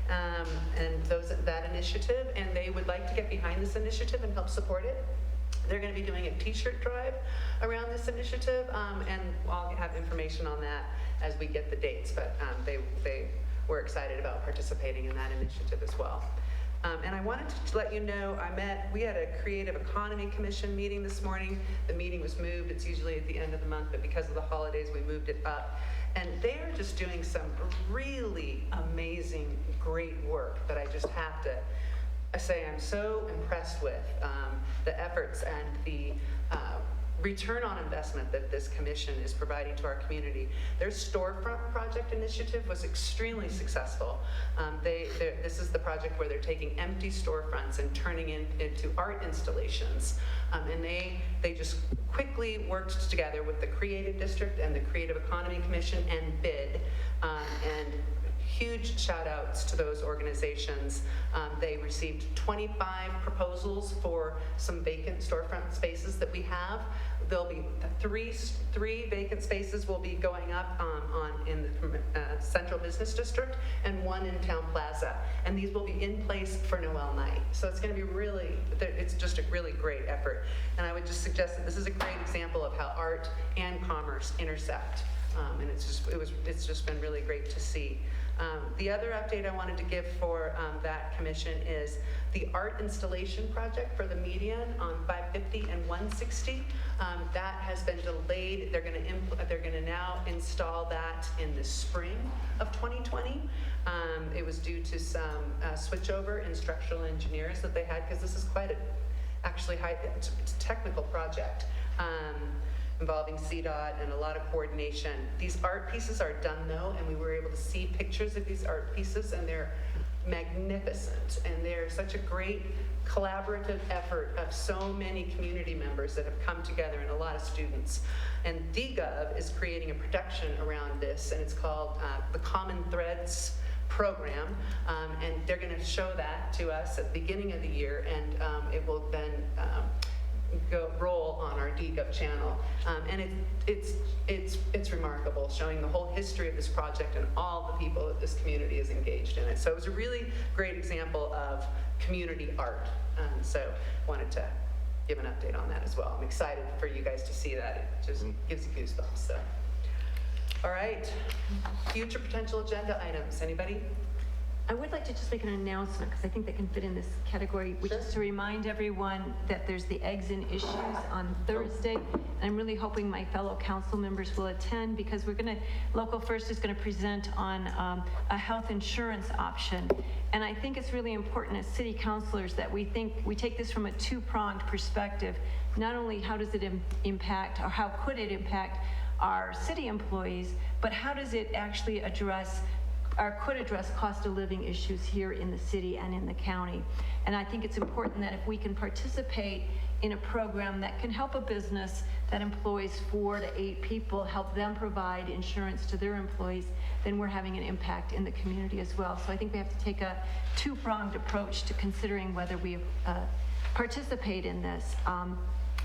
and that initiative, and they would like to get behind this initiative and help support it. They're going to be doing a t-shirt drive around this initiative, and I'll have information on that as we get the dates, but they were excited about participating in that initiative as well. And I wanted to let you know, we had a Creative Economy Commission meeting this morning. The meeting was moved. It's usually at the end of the month, but because of the holidays, we moved it up. And they're just doing some really amazing, great work that I just have to say I'm so impressed with the efforts and the return on investment that this commission is providing to our community. Their storefront project initiative was extremely successful. This is the project where they're taking empty storefronts and turning into art installations. And they just quickly worked together with the Creative District and the Creative Economy Commission and BID. And huge shout outs to those organizations. They received 25 proposals for some vacant storefront spaces that we have. There'll be three vacant spaces will be going up in the Central Business District and one in Town Plaza. And these will be in place for Noel night. So it's going to be it's just a really great effort. And I would just suggest that this is a great example of how art and commerce intersect. And it's just been really great to see. The other update I wanted to give for that commission is the art installation project for the median on 550 and 160. That has been delayed. They're going to now install that in the spring of 2020. It was due to some switchover in structural engineers that they had, because this is quite it's a technical project. Involving CDOT and a lot of coordination. These art pieces are done though, and we were able to see pictures of these art pieces, and they're magnificent, and they're such a great collaborative effort of so many community members that have come together and a lot of students. And DGov is creating a production around this, and it's called the Common Threads program, and they're going to show that to us at the beginning of the year, and it will then roll on our DGov channel. And it's remarkable, showing the whole history of this project and all the people that this community is engaged in it. So it was a really great example of community art. So wanted to give an update on that as well. I'm excited for you guys to see that. It just gives you goosebumps. So. All right, future potential agenda items. Anybody? I would like to just make an announcement, because I think that can fit in this category, which is to remind everyone that there's the Eggs and Issues on Thursday. And I'm really hoping my fellow council members will attend, because Local First is going to present on a health insurance option. And I think it's really important as city councilors that we take this from a two-pronged perspective. Not only how does it impact, or how could it impact our city employees, but how does it actually address could address cost of living issues here in the city and in the county. And I think it's important that if we can participate in a program that can help a business that employs 4 to 8 people, help them provide insurance to their employees, then we're having an impact in the community as well. So I think we have to take a two-pronged approach to considering whether we participate in this.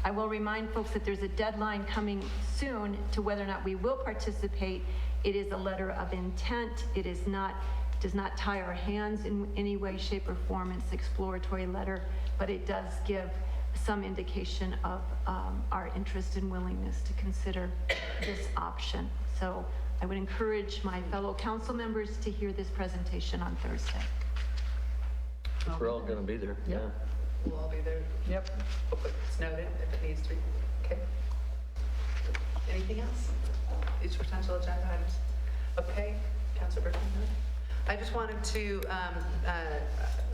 I will remind folks that there's a deadline coming soon to whether or not we will participate. It is a letter of intent. It does not tie our hands in any way, shape, or form. It's an exploratory letter, but it does give some indication of our interest and willingness to consider this option. So I would encourage my fellow council members to hear this presentation on Thursday. We're all going to be there. Yeah. We'll all be there. Yep. Hopefully it's noted if it needs to be. Okay. Anything else? Each potential agenda items. Okay, Councilor Burton. I just wanted to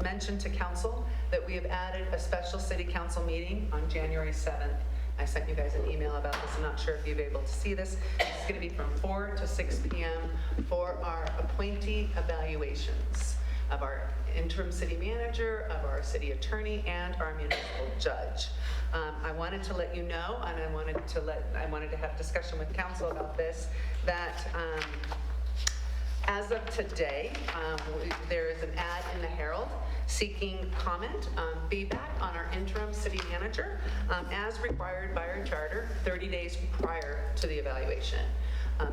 mention to council that we have added a special city council meeting on January 7th. I sent you guys an email about this. I'm not sure if you'll be able to see this. It's going to be from 4 to 6 p.m. for our appointee evaluations. of our interim city manager, of our city attorney, and our municipal judge. I wanted to let you know, and I wanted to have discussion with council about this, that as of today, there is an ad in the Herald seeking comment, feedback on our interim city manager, as required by our charter, 30 days prior to the evaluation.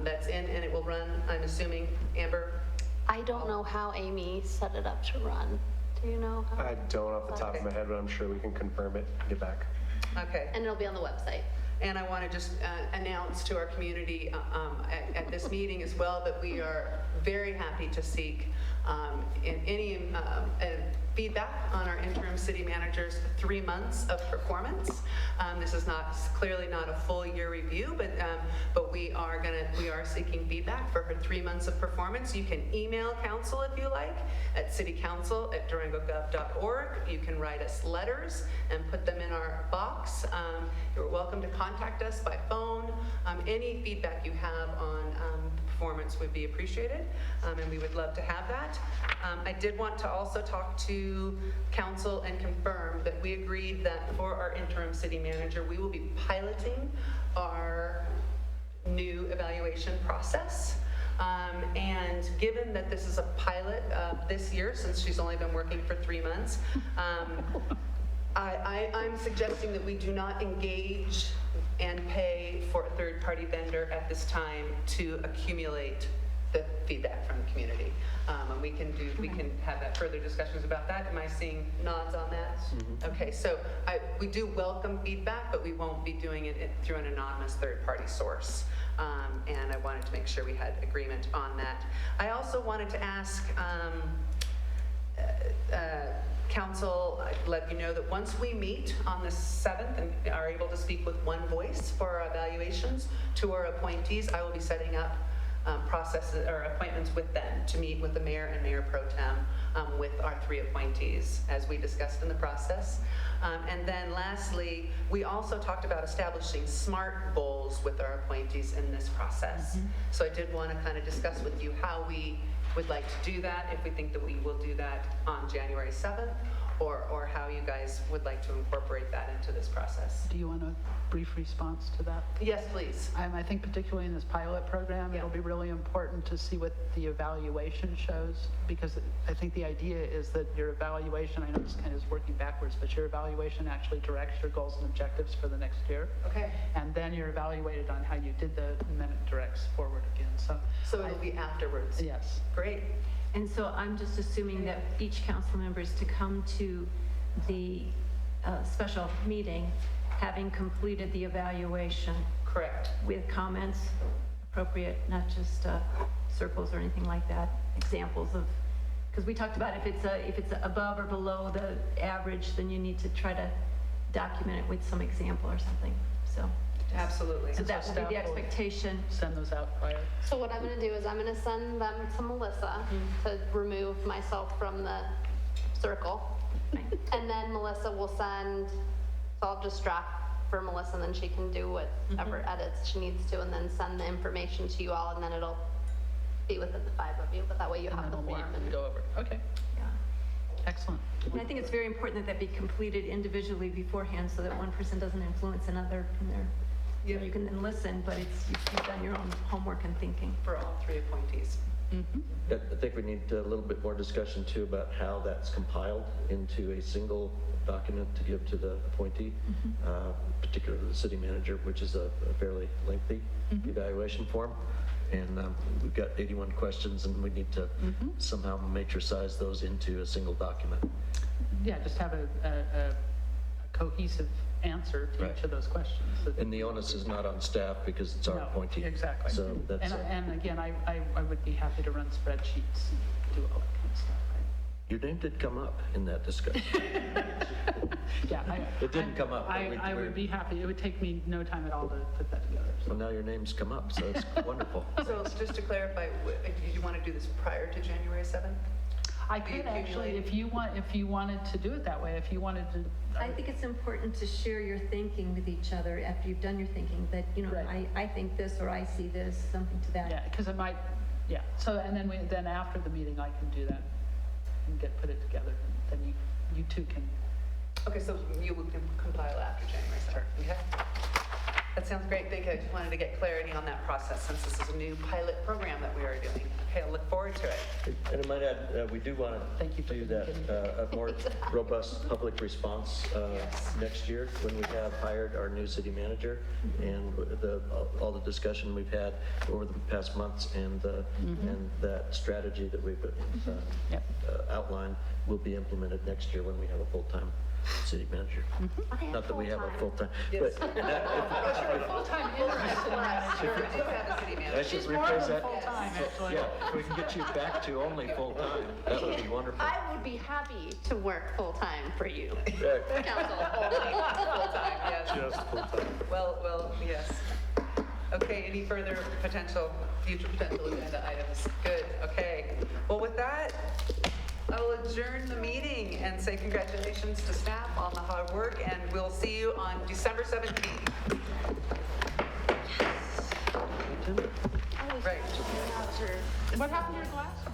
That's in, and it will run, I'm assuming, Amber? I don't know how Amy set it up to run. Do you know how? I don't off the top of my head, but I'm sure we can confirm it and get back. Okay. And it'll be on the website. And I want to just announce to our community at this meeting as well that we are very happy to seek any feedback on our interim city manager's 3 months of performance. This is clearly not a full year review, but we are seeking feedback for her 3 months of performance. You can email council if you like at citycouncil@durangogov.org. You can write us letters and put them in our box. You're welcome to contact us by phone. Any feedback you have on performance would be appreciated, and we would love to have that. I did want to also talk to council and confirm that we agreed that for our interim city manager, we will be piloting our new evaluation process. And given that this is a pilot this year, since she's only been working for 3 months, I'm suggesting that we do not engage and pay for a third-party vendor at this time to accumulate the feedback from the community. And we can have that further discussions about that. Am I seeing nods on that? Okay, so we do welcome feedback, but we won't be doing it through an anonymous third-party source. And I wanted to make sure we had agreement on that. I also wanted to ask council, I'd let you know that once we meet on the 7th and are able to speak with one voice for our evaluations to our appointees, I will be setting up processes or appointments with them to meet with the mayor and mayor pro tem with our 3 appointees, as we discussed in the process. And then lastly, we also talked about establishing SMART goals with our appointees in this process. So I did want to kind of discuss with you how we would like to do that, if we think that we will do that on January 7th, or how you guys would like to incorporate that into this process. Do you want a brief response to that? Yes, please. I think particularly in this pilot program, it'll be really important to see what the evaluation shows, because I think the idea is that your evaluation, I know this kind of is working backwards, but your evaluation actually directs your goals and objectives for the next year. Okay. And then you're evaluated on how you did and then it directs forward again. So it'll be afterwards? Yes. Great. And so I'm just assuming that each council member is to come to the special meeting having completed the evaluation. Correct. With comments appropriate, not just circles or anything like that, examples of, because we talked about if it's above or below the average, then you need to try to document it with some example or something, so. Absolutely. So that will be the expectation. Send those out prior. So what I'm gonna do is I'm gonna send them to Melissa to remove myself from the circle. And then Melissa will send, so I'll just draft for Melissa and then she can do whatever edits she needs to and then send the information to you all and then it'll be within the 5 of you, but that way you have the we'll form meet and go over. Okay. Yeah. Excellent. And I think it's very important that be completed individually beforehand so that one person doesn't influence another in their, you can then listen, but you've done your own homework and thinking. For all 3 appointees. I think we need a little bit more discussion too about how that's compiled into a single document to give to the appointee, particularly the city manager, which is a fairly lengthy evaluation form. And we've got 81 questions and we need to somehow matricize those into a single document. Yeah, just have a cohesive answer to each of those questions. And the onus is not on staff because it's our appointee. Exactly. So that's and again, I would be happy to run spreadsheets and do all that kind of stuff. your name did come up in that discussion. Yeah. It didn't come up. but I would be happy. It would take me no time at all to put that together. Well, now your name's come up, so it's wonderful. So just to clarify, do you want to do this prior to January 7th? I could actually, if you wanted to do it that way, if you wanted to. I think it's important to share your thinking with each other after you've done your thinking, that, you know, Right. I think this, or I see this, something to that. Yeah, because it might, yeah. So, and then after the meeting, I can do that. and put it together, then you two can. Okay, so you will compile after January 2nd? Okay. That sounds great. Thank you. I just wanted to get clarity on that process since this is a new pilot program that we are doing. Okay, I'll look forward to it. And I might add, we do want to do that, a more robust public response next year when we have hired our new city manager and all the discussion we've had over the past months and that strategy that we've outlined will be implemented next year when we have a full-time city manager. Not that we have a full-time, but Full-time I should rephrase that. Yeah, if we can get you back to only full-time, that would be wonderful. I would be happy to work full-time for you, Right. council. Full-time, yes. Just full-time. Well, yes. Okay, any further future potential agenda items? Good, okay. Well, with that, I will adjourn the meeting and say congratulations to staff on the hard work, and we'll see you on December 17th. Right. What happened to your glass?